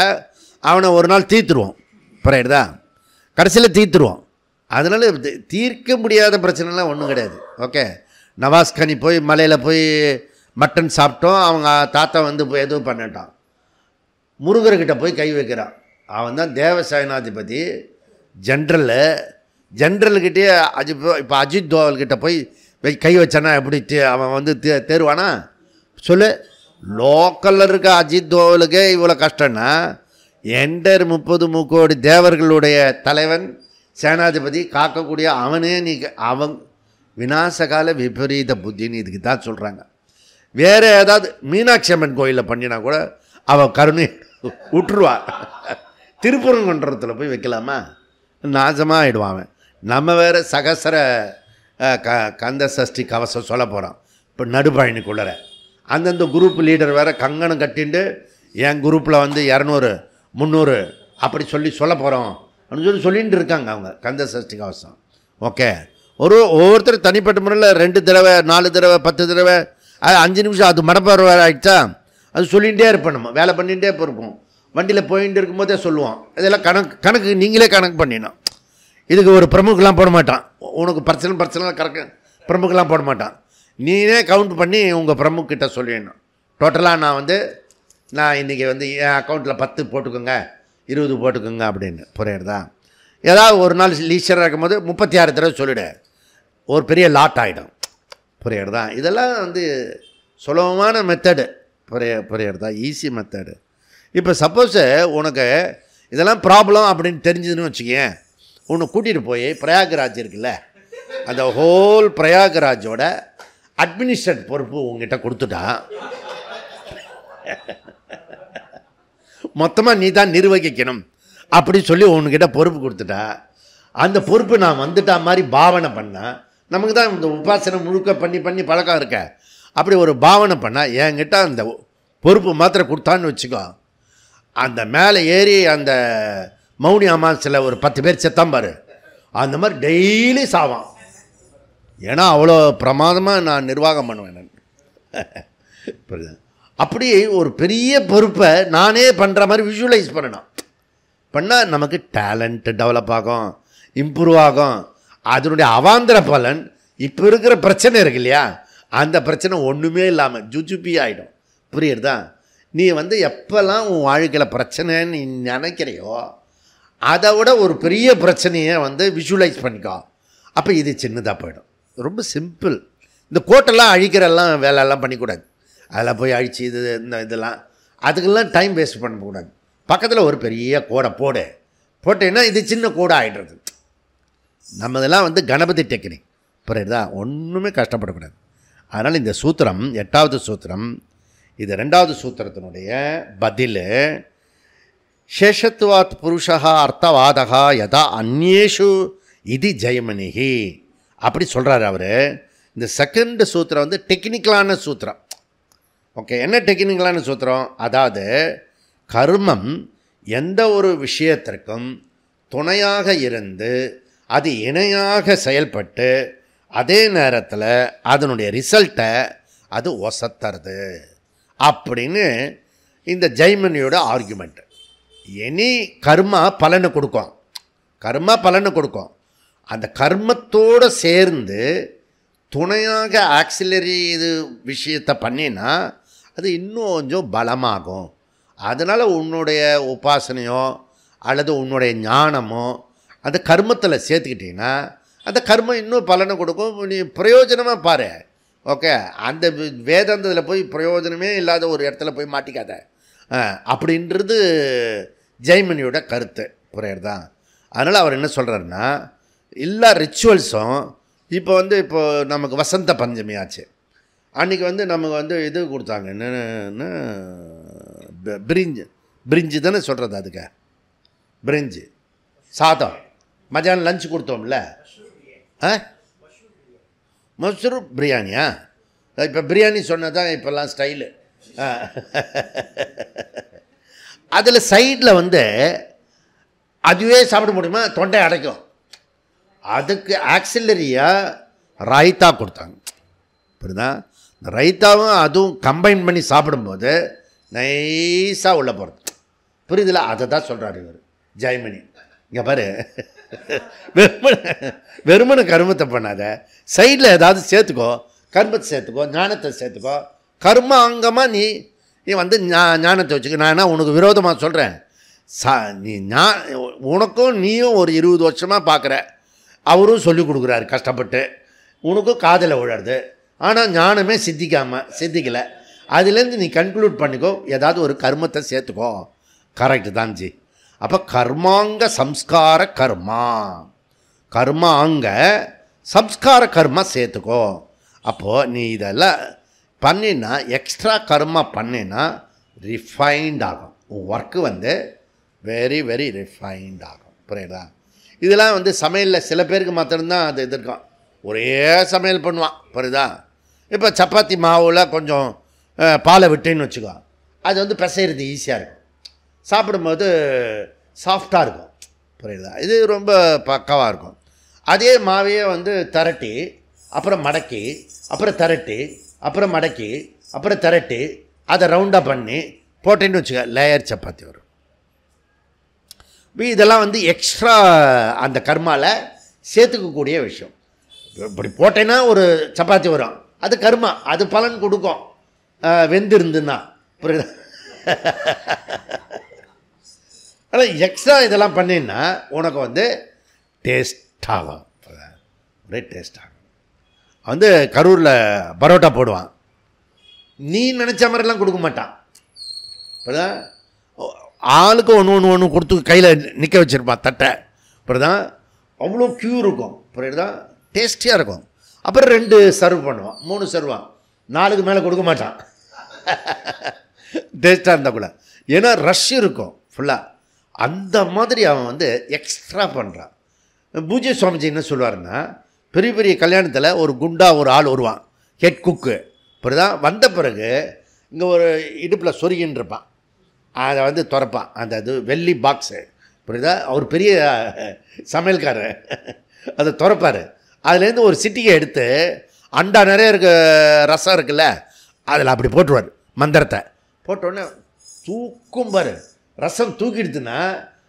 அவனை ஒரு நாள் தீர்த்துருவோம். புரியுதா? கடைசியில் தீர்த்துருவோம். அதனால் தீர்க்க முடியாத பிரச்சனைலாம் ஒன்றும் கிடையாது. ஓகே, நவாஸ்கனி போய் மலையில் போய் மட்டன் சாப்பிட்டோம், அவங்க தாத்தா வந்து எதுவும் பண்ணிட்டான். முருகர்கிட்ட போய் கை வைக்கிறான். அவன் தான் தேவசேனாதிபதி ஜென்ரல்கிட்டே இப்போ அஜித் தோவல்கிட்ட போய் கை வச்சானா எப்படி அவன் வந்து தேர்வானா சொல்லு? லோக்கலில் இருக்க அஜித் தோவலுக்கே இவ்வளோ கஷ்டம்னா என்டர் 30 முக்கோடி தேவர்களுடைய தலைவன் சேனாதிபதி காக்கக்கூடிய அவனே அவன் விநாசகால விபரீத புத்தின்னு இதுக்கு தான் சொல்கிறாங்க. வேறு ஏதாவது மீனாட்சி அம்மன் கோயிலில் பண்ணினா கூட அவன் கருணை விட்டுருவா. திருப்பரங்குன்றத்தில் போய் வைக்கலாமா? நாசமாக ஆகிடுவான். நம்ம வேறு சகசர கந்த சஷ்டி கவசம் சொல்ல போகிறோம். இப்போ நடுப்பழனிக்குள்ளற அந்தந்த குரூப் லீடர் வேறு கங்கணம் கட்டிண்டு என் குரூப்பில் வந்து 200 300 அப்படி சொல்ல போகிறோம் அப்படின்னு சொல்லிட்டு இருக்காங்க அவங்க கந்த சஷ்டி கவசம். ஓகே, ஒவ்வொருத்தர் தனிப்பட்ட முறையில் 2 தடவை 4 தடவை 10 தடவை 5 நிமிஷம் அது மடப்பார் வேறு ஆகிடுச்சா அது சொல்லிகிட்டே இருப்போம். நம்ம வேலை பண்ணிகிட்டே இருப்போம். வண்டியில் போயிட்டு இருக்கும்போதே சொல்லுவோம். இதெல்லாம் கணக்கு நீங்களே கணக்கு பண்ணிடணும். இதுக்கு ஒரு பிரமுகெலாம் போட மாட்டான். உனக்கு பிரச்சனை பிரமுகெலாம் போட மாட்டான். நீனே கவுண்ட் பண்ணி உங்கள் பிரமுக்கிட்ட சொல்லிடணும். டோட்டலாக நான் இன்றைக்கி வந்து என் அக்கௌண்ட்டில் 10 போட்டுக்கோங்க 20 போட்டுக்கோங்க அப்படின்னு. புரியுறதா? ஏதாவது ஒரு நாள் லீச்சராக இருக்கும்போது 36 தடவை சொல்லிவிடு. ஒரு பெரிய லாட் ஆகிடும். புரியுறதா? இதெல்லாம் வந்து சுலபமான மெத்தடு. புரியுறதா? Easy method. இப்போ சப்போஸு உனக்கு இதெல்லாம் ப்ராப்ளம் அப்படின்னு தெரிஞ்சதுன்னு வச்சுக்கேன், உன்னை கூட்டிகிட்டு போய் பிரயாகராஜ் இருக்குல்ல, அந்த ஹோல் பிரயாகராஜோட அட்மினிஸ்ட்ரேட் பொறுப்பு உங்ககிட்ட கொடுத்துட்டா மொத்தமாக நீ தான் நிர்வகிக்கணும் அப்படி சொல்லி உன்கிட்ட பொறுப்பு கொடுத்துட்டா, அந்த பொறுப்பு நான் வந்துட்டா மாதிரி பாவனை பண்ணால் நமக்கு தான் இந்த உபாசனை முழுக்க பண்ணி பழக்கம் இருக்க. அப்படி ஒரு பாவனை பண்ணால் என்கிட்ட அந்த பொறுப்பு மாத்திரை கொடுத்தான்னு வச்சுக்கோ, அந்த மேலே ஏறி அந்த மௌனி அமாவாசையில் ஒரு 10 பேர் செத்தாம்பார், அந்த மாதிரி டெய்லி சாவான். ஏன்னா அவ்வளோ பிரமாதமாக நான் நிர்வாகம் பண்ணுவேன். புரியுது? அப்படி ஒரு பெரிய பொறுப்பை நானே பண்ணுற மாதிரி விஷுவலைஸ் பண்ணால் நமக்கு டேலண்ட் டெவலப் ஆகும், இம்ப்ரூவ் ஆகும். அதனுடைய அவாந்தர பலன் இப்போ இருக்கிற பிரச்சனை இருக்கு இல்லையா, அந்த பிரச்சனை ஒன்றுமே இல்லாமல் ஜுஜுபி ஆகிடும். புரியுறதா? நீ வந்து எப்போல்லாம் உன் வாழ்க்கையில் பிரச்சனைன்னு நீ நினைக்கிறையோ அதை விட ஒரு பெரிய பிரச்சனையை வந்து விஷுவலைஸ் பண்ணிக்கோ. அப்போ இது சின்னதாக போயிடும். ரொம்ப சிம்பிள். இந்த கோட்டெல்லாம் அழிக்கிறெல்லாம் வேலையெல்லாம் பண்ணிக்கூடாது. அதெல்லாம் போய் அழித்து இதெல்லாம் அதுக்கெல்லாம் டைம் வேஸ்ட் பண்ணக்கூடாது. பக்கத்தில் ஒரு பெரிய கோடை போட்டேன்னா இது சின்ன கோடை ஆகிடுறது. நம்ம இதெல்லாம் வந்து கணபதி டெக்னிக். புரியுதா? ஒன்றுமே கஷ்டப்படக்கூடாது. அதனால் இந்த சூத்திரம் 8வது சூத்திரம், இது 2வது சூத்திரத்தினுடைய பதில். சேஷத்துவாத் புருஷா அர்த்தவாதகா யதா அந்நேஷு இது ஜெயமணிகி அப்படி சொல்கிறார் அவர். இந்த செகண்ட் சூத்திரம் வந்து டெக்னிக்கலான சூத்திரம். ஓகே, என்ன டெக்னிக்கலான சூத்திரம்? அதாவது கர்மம் எந்த ஒரு விஷயத்திற்கும் துணையாக இருந்து அது இணையாக செயல்பட்டு அதே நேரத்தில் அதனுடைய ரிசல்ட்டை அது ஒசத்துறது அப்படின்னு இந்த ஜெய்மனியோட ஆர்குமெண்ட். எனி கர்மா பலனை கொடுக்கும். அந்த கர்மத்தோடு சேர்ந்து துணையாக ஆக்சிலரி இது விஷயத்தை பண்ணினா அது இன்னும் கொஞ்சம் பலமாகும். அதனால் உன்னுடைய உபாசனையோ அல்லது உன்னுடைய ஞானமோ அந்த கர்மத்தில் சேர்த்துக்கிட்டிங்கன்னா அந்த கர்மம் இன்னும் பலனை கொடுக்கும். நீ பிரயோஜனமாக பாரு. ஓகே, அந்த வேதாந்தத்தில் போய் பிரயோஜனமே இல்லாத ஒரு இடத்துல போய் மாட்டிக்காத அப்படின்றது ஜெய்மனியோட கருத்து. புரியுறதா? அதனால் அவர் என்ன சொல்கிறாருன்னா, எல்லா ரிச்சுவல்ஸும் இப்போ வந்து இப்போ நமக்கு வசந்த பஞ்சமி ஆச்சு. அன்றைக்கி வந்து நமக்கு வந்து இது கொடுத்தாங்க, என்னென்ன பிரிஞ்சு தானே சொல்கிறது, அதுக்கு பிரிஞ்சு சாதம். மத்தியானம் லஞ்ச் கொடுத்தோம்ல, மஷ்ரூம் பிரியாணியா? இப்போ பிரியாணி சொன்னதான் இப்போல்லாம் ஸ்டைலு. அதில் சைடில் வந்து அதுவே சாப்பிட முடியுமா? தொண்டை அடைக்கும். அதுக்கு ஆக்சிலரியாக ரைத்தா கொடுத்தாங்க. இப்படிதான் இந்த ரைத்தாவும் அதுவும் கம்பைன் பண்ணி சாப்பிடும்போது நைஸாக உள்ளே போகிறது. புரியுதுல? அதை தான் சொல்கிறார் இவர் ஜெயமணி. இங்கே பாரு, வெறுமனை கருமத்தை பண்ணாத, சைடில் ஏதாவது சேர்த்துக்கோ, கர்மத்தை சேர்த்துக்கோ, ஞானத்தை சேர்த்துக்கோ. கர்ம அங்கமாக நீ வந்து ஞானத்தை வச்சுக்க. நான் என்ன உனக்கு விரோதமாக சொல்கிறேன்? நீ உனக்கும் நீயும் ஒரு 20 வருஷமாக பார்க்குற, அவரும் சொல்லிக் கொடுக்குறாரு கஷ்டப்பட்டு, உனக்கும் காதில் விழாது. ஆனால் ஞானமே சித்திக்கலை. அதுலேருந்து நீ கன்க்ளூட் பண்ணிக்கோ, ஏதாவது ஒரு கர்மத்தை சேர்த்துக்கோ. கரெக்டு தான் ஜி. அப்போ கர்மாங்க சம்ஸ்கார கர்மா, கர்மாங்க சம்ஸ்கார கர்மா சேர்த்துக்கோ. அப்போது நீ இதெல்லாம் பண்ணினா, எக்ஸ்ட்ரா கர்மா பண்ணினா ரிஃபைன்ட் ஆகும். உன் ஒர்க்கு வந்து வெரி வெரி ரிஃபைன்ட் ஆகும். புரியுதா? இதெல்லாம் வந்து சமையலில் சில பேருக்கு மாத்திரம்தான் அது எதிர்க்கும். ஒரே சமையல் பண்ணுவான். புரியுதா? இப்போ சப்பாத்தி மாவில் கொஞ்சம் பாலை விட்டேன்னு வச்சுக்கோ, அது வந்து பிசைறது ஈஸியாக இருக்கும், சாப்பிடும்போது சாஃப்டாக இருக்கும். புரியுதா? இது ரொம்ப பக்காவாக இருக்கும். அதே மாவையே வந்து திரட்டி அப்புறம் மடக்கி அப்புறம் திரட்டி அப்புறம் மடக்கி அப்புறம் திரட்டி அதை ரவுண்டாக பண்ணி போட்டேன்னு வச்சுக்க, லேயர் சப்பாத்தி வரும். இதெல்லாம் வந்து எக்ஸ்ட்ரா அந்த கர்மாவில் சேர்த்துக்கக்கூடிய விஷயம். இப்படி போட்டேன்னா ஒரு சப்பாத்தி வரும், அது கர்மா, அது பலன் கொடுக்கும் வெந்திருந்துன்னா. புரியுதா? ஆனால் எக்ஸ்ட்ரா இதெல்லாம் பண்ணின்னா உனக்கு வந்து டேஸ்ட் ஆகும். ஒரே டேஸ்ட் ஆகும். வந்து கரூரில் பரோட்டா போடுவான், நீ நினச்ச மாதிரிலாம் கொடுக்க மாட்டான். புரியுதா? ஆளுக்கு ஒன்று கொடுத்து கையில் நிற்க வச்சுருப்பான் தட்டை. புரியுதான்? அவ்வளோ க்யூ இருக்கும். புரியுதா? டேஸ்டியாக இருக்கும். அப்புறம் 2 சர்வ் பண்ணுவான், 3 சர்வான், 4க்கு மேலே கொடுக்க மாட்டான். டேஸ்ட்டாக இருந்தால் கூட, ஏன்னா ரஷ் இருக்கும் ஃபுல்லாக. அந்த மாதிரி அவன் வந்து எக்ஸ்ட்ரா பண்ணுறான். பூஜ்ய சுவாமிஜி என்ன சொல்லுவாருன்னா, பெரிய பெரிய கல்யாணத்தில் ஒரு குண்டா ஒரு ஆள் வருவான், ஹெட் குக்கு. புரியுதா? வந்த பிறகு இங்கே ஒரு இடுப்பில் சொருகின்னு இருப்பான், அதை வந்து திறப்பான், அந்த இது வெள்ளி பாக்ஸு. புரியுதா? அவர் பெரிய சமையல்காரர், அதை திறப்பார். அதுலேருந்து ஒரு சிட்டிகை எடுத்து அண்டா நிறைய ரசம் இருக்குல்ல, அதில் அப்படி போட்டுருவார். மந்திரத்தை போட்டோடனே தூக்கும் பாரு, ரசம் தூக்கிடுதுன்னா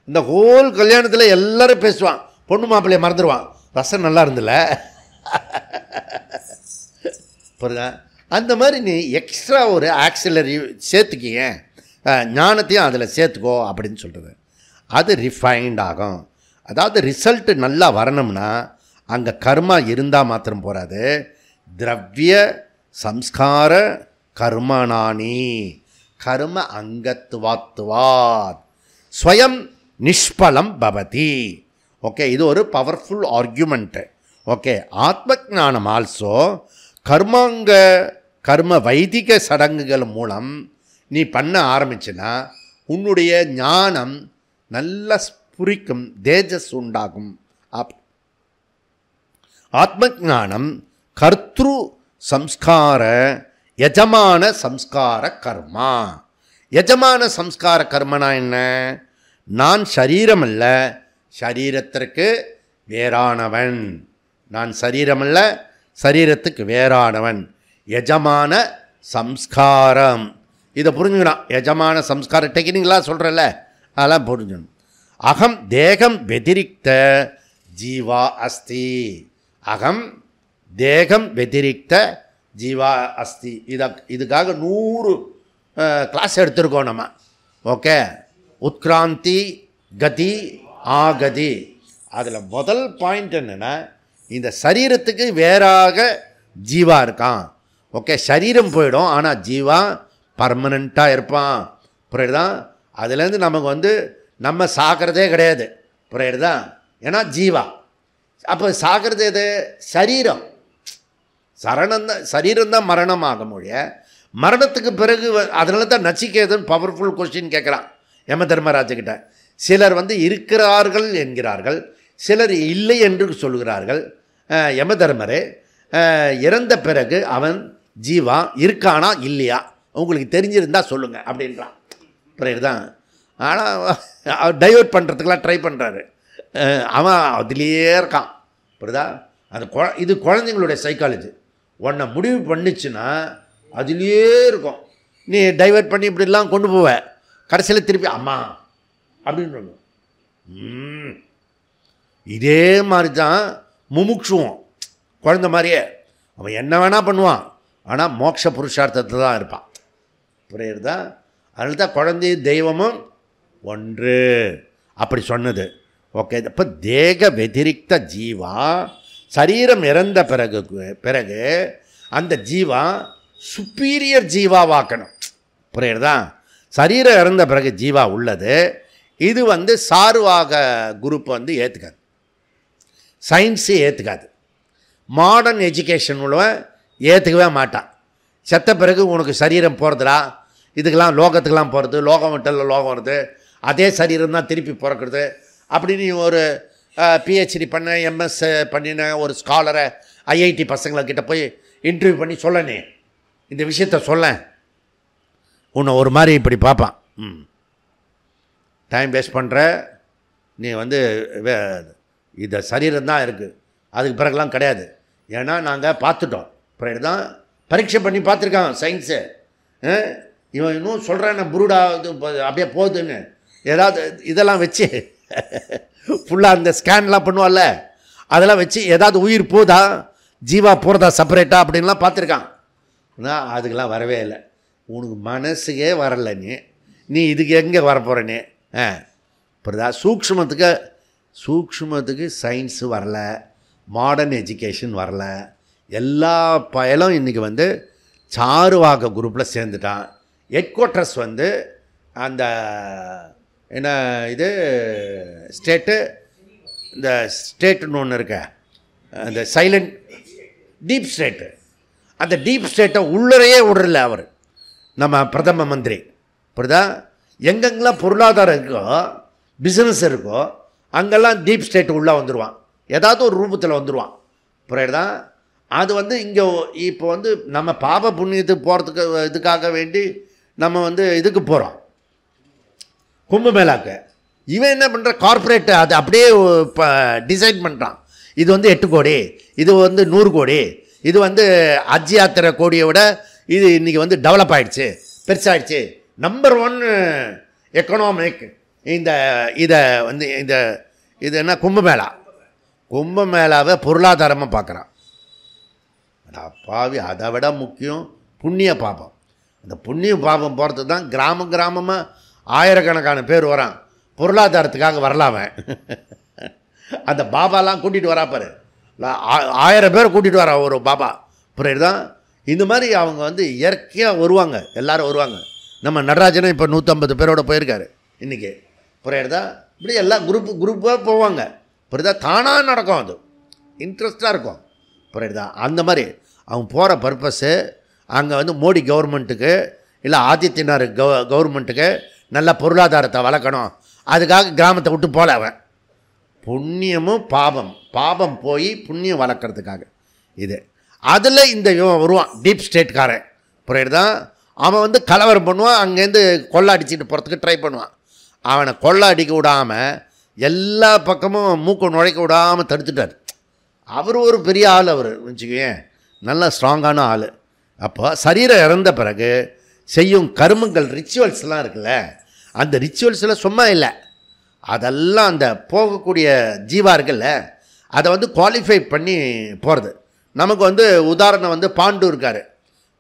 இந்த ஹோல் கல்யாணத்தில் எல்லோரும் பேசுவான், பொண்ணு மாப்பிள்ளையை மறந்துடுவான், ரசம் நல்லா இருந்தில்ல. புரியுதா? அந்த மாதிரி நீ எக்ஸ்ட்ரா ஒரு ஆக்சிலரி சேர்த்துக்கிய, ஞானத்தையும் அதில் சேர்த்துக்கோ அப்படின்னு சொல்கிறது. அது ரிஃபைன்ட் ஆகும். அதாவது ரிசல்ட்டு நல்லா வரணும்னா அங்கே கர்மா இருந்தால் மாத்திரம் போகாது, திரவிய சம்ஸ்கார கர்மனானி கர்ம அங்கத்துவாத்துவாத் ஸ்வயம் நிஷ்பலம் பவதி. ஓகே, இது ஒரு பவர்ஃபுல் ஆர்கியூமெண்ட்டு. ஓகே, ஆத்ம ஞானம் ஆல்சோ கர்மாங்க கர்ம வைதிக சடங்குகள் மூலம் நீ பண்ண ஆரம்பிச்சுன்னா உன்னுடைய ஞானம் நல்ல ஸ்புரிக்கும், தேஜஸ் உண்டாகும். ஆத்ம ஞானம் கர்த்ரு சம்ஸ்கார யஜமான சம்ஸ்கார கர்மா. யஜமான சம்ஸ்கார கர்மனா என்ன? நான் சரீரமல்ல, சரீரத்திற்கு வேறானவன். நான் சரீரமல்ல, சரீரத்துக்கு வேறானவன். யஜமான சம்ஸ்காரம், இதை புரிஞ்சுக்கணும். யஜமான சம்ஸ்கார டெக்னிக்கலாக சொல்கிறல்ல, அதெல்லாம் புரிஞ்சுக்கணும். அகம் தேகம் வெதிரிக்த ஜீவா அஸ்தி. அகம் தேகம் வெதிரிக்த ஜீவா அஸ்தி. இதுக்காக 100 கிளாஸ் எடுத்திருக்கோம் நம்ம. ஓகே, உத்கிராந்தி கதி ஆகதி. அதில் முதல் பாயிண்ட் என்னென்னா, இந்த சரீரத்துக்கு வேறாக ஜீவா இருக்கான். ஓகே, சரீரம் போயிடும், ஆனால் ஜீவா பர்மனண்ட்டாக இருப்பான். புரியுதா? அதுலேருந்து நமக்கு வந்து நம்ம சாக்கிறதே கிடையாது. புரியுதா? ஏன்னா ஜீவா அப்போ சாகிறது எது? சரீரம். சரீரம் தான் மரணம் ஆக மொழிய, மரணத்துக்கு பிறகு அதனால தான் நச்சிகேதன் பவர்ஃபுல் கொஸ்டின் கேட்குறான் யம தர்மராஜகிட்ட. சிலர் இருக்கிறார்கள் என்கிறார்கள், சிலர் இல்லை என்று சொல்கிறார்கள். யம தர்மரே, இறந்த பிறகு அவன் ஜீவா இருக்கானா இல்லையா உங்களுக்கு தெரிஞ்சிருந்தா சொல்லுங்கள் அப்படின்றான். புரியுதுதான். ஆனால் டைவர்ட் பண்ணுறதுக்கெலாம் ட்ரை பண்ணுறாரு. அவன் அதுலேயே இருக்கான். புரியுதா? அந்த இது குழந்தைங்களுடைய சைக்காலஜி. உன்னை முடிவு பண்ணிச்சுன்னா அதுலேயே இருக்கும். நீ டைவர்ட் பண்ணி இப்படிலாம் கொண்டு போவ, கடைசியில் திருப்பி அம்மா அப்படின்னு. இதே மாதிரி தான் முமுட்சுவோம், குழந்த மாதிரியே. அவன் என்ன வேணால் பண்ணுவான், ஆனால் மோட்ச புருஷார்த்தத்தை தான் இருப்பான். புரியுறதா? அதனால தான் குழந்தை தெய்வமும் ஒன்று அப்படி சொன்னது. ஓகே. இப்போ தேக வெதிரிக்த ஜீவா, சரீரம் இறந்த பிறகு அந்த ஜீவா சுப்பீரியர் ஜீவாவாக்கணும். புரியுறதா? சரீரம் இறந்த பிறகு ஜீவா உள்ளது. இது சார்வாக குரூப் ஏற்றுக்காது, சயின்ஸு ஏற்றுக்காது, மாடர்ன் எஜுகேஷன் உள்ளவன் ஏற்றுக்கவே மாட்டான். செத்த பிறகு உனக்கு சரீரம் போகிறதுடா, இதுக்கெல்லாம் லோகத்துக்கெல்லாம் போகிறது, லோகம் விட்டல லோகம் வருது, அதே சரீரம் தான் திருப்பி பிறக்கிறது அப்படின்னு ஒரு பிஹெச்டி பண்ண எம்எஸ் பண்ணின ஒரு ஸ்காலரை ஐஐடி பசங்கள்கிட்ட போய் இன்டர்வியூ பண்ணி சொல்லனே இந்த விஷயத்த சொல்ல, உன்னை ஒரு மாதிரி இப்படி பார்ப்பான். டைம் வேஸ்ட் பண்ணுற நீ இந்த சரீரம் தான் இருக்குது, அதுக்கு பிறகுலாம் கிடையாது. ஏன்னா நாங்கள் பார்த்துட்டோம். அப்புறம் தான் பரீட்சை பண்ணி பார்த்துருக்கான் சயின்ஸு. இவன் இன்னும் சொல்கிறான் புருடா அப்படியே போகுதுன்னு, ஏதாவது இதெல்லாம் வச்சு ஃபுல்லாக அந்த ஸ்கேன்லாம் பண்ணுவாள்ல, அதெல்லாம் வச்சு ஏதாவது உயிர் போதா, ஜீவா போகிறதா செப்பரேட்டாக அப்படின்லாம் பார்த்துருக்கான். ஆனால் அதுக்கெல்லாம் வரவே இல்லை. உனக்கு மனசுக்கே வரலை, நீ இதுக்கு எங்கே வரப்போகிறனே. புரியுதா? சூக்ஷ்மத்துக்கு சயின்ஸு வரல, மாடர்ன் எஜுகேஷன் வரல. எல்லா பயலும் இன்றைக்கி சாருவாக குரூப்பில் சேர்ந்துட்டான். ஹெட் குவார்ட்டர்ஸ் அந்த என்ன இது ஸ்டேட்டு, இந்த ஸ்டேட்டுன்னு ஒன்று இருக்க, அந்த சைலண்ட் டீப் ஸ்டேட்டு, அந்த டீப் ஸ்டேட்டை உள்ளரையே விடல அவர் நம்ம பிரதம மந்திரி. புரியுதா? எங்கெங்கெல்லாம் பொருளாதாரம் இருக்கோ, பிஸ்னஸ் இருக்கோ, அங்கெல்லாம் டீப் ஸ்டேட்டு உள்ளே வந்துடுவான், ஏதாவது ஒரு ரூபத்தில் வந்துடுவான். புரியுதா? அது இங்கே இப்போ நம்ம பாப புண்ணியத்துக்கு போகிறதுக்கு இதுக்காக வேண்டி நம்ம இதுக்கு போகிறோம், கும்பமேளாக்கு. இவன் என்ன பண்ணுற, கார்ப்பரேட்டு அது அப்படியே டிசைன் பண்ணுறான். இது 8 கோடி, இது 100 கோடி, இது ஹஜ் யாத்திரை கோடியை விட இது இன்றைக்கி டெவலப் ஆகிடுச்சு, பெருசாகிடுச்சு, நம்பர் 1 எக்கனாமிக் இதை இது என்ன கும்பமேளாவை பொருளாதாரமாக பார்க்குறான். அப்பாவி, அதை விட முக்கியம் புண்ணிய பாபம். அந்த புண்ணிய பாபம் போகிறது தான் கிராமமாக ஆயிரக்கணக்கான பேர் வரான், பொருளாதாரத்துக்காக வரலாமன். அந்த பாபாலாம் கூட்டிகிட்டு வராப்பார், 1000 பேர் கூட்டிகிட்டு வரா ஒரு பாபா. புரியுதுதான்? இந்த மாதிரி அவங்க இயற்கையாக வருவாங்க, எல்லோரும் வருவாங்க. நம்ம நடராஜனும் இப்போ 150 பேரோட போயிருக்காரு இன்றைக்கி. புரியுதா? இப்படி எல்லாம் குரூப்பாக போவாங்க. புரியுதா? தானாக நடக்கும், அது இன்ட்ரெஸ்டாக இருக்கும். புரியுதா? அந்த மாதிரி அவங்க போகிற பர்பஸ்ஸு அங்கே மோடி கவர்மெண்ட்டுக்கு இல்லை ஆதித்யநாத் கவர்மெண்ட்டுக்கு நல்ல பொருளாதாரத்தை வளர்க்கணும், அதுக்காக கிராமத்தை விட்டு போல அவன். புண்ணியமும் பாபம் போய் புண்ணியம் வளர்க்குறதுக்காக இது. அதில் இந்த இவன் வருவான், டீப் ஸ்டேட்காரன். புரியுதா? அவன் கலவரம் பண்ணுவான், அங்கேருந்து கொள்ளை அடிச்சுட்டு போகிறதுக்கு ட்ரை பண்ணுவான். அவனை கொள்ளை அடிக்க விடாமல் எல்லா பக்கமும் மூக்க நுழைக்க விடாமல் தடுத்துட்டார். அவர் ஒரு பெரிய ஆள், அவர் வச்சுக்குவேன், நல்ல ஸ்ட்ராங்கான ஆள். அப்போ சரீரம் இறந்த பிறகு செய்யும் கருமங்கள், ரிச்சுவல்ஸ்லாம் இருக்குல்ல, அந்த ரிச்சுவல்ஸில் சும்மா இல்லை, அதெல்லாம் அந்த போகக்கூடிய ஜீவா இருக்குல்ல, அதை குவாலிஃபை பண்ணி போகிறது. நமக்கு உதாரணம் பாண்டு இருக்கார்,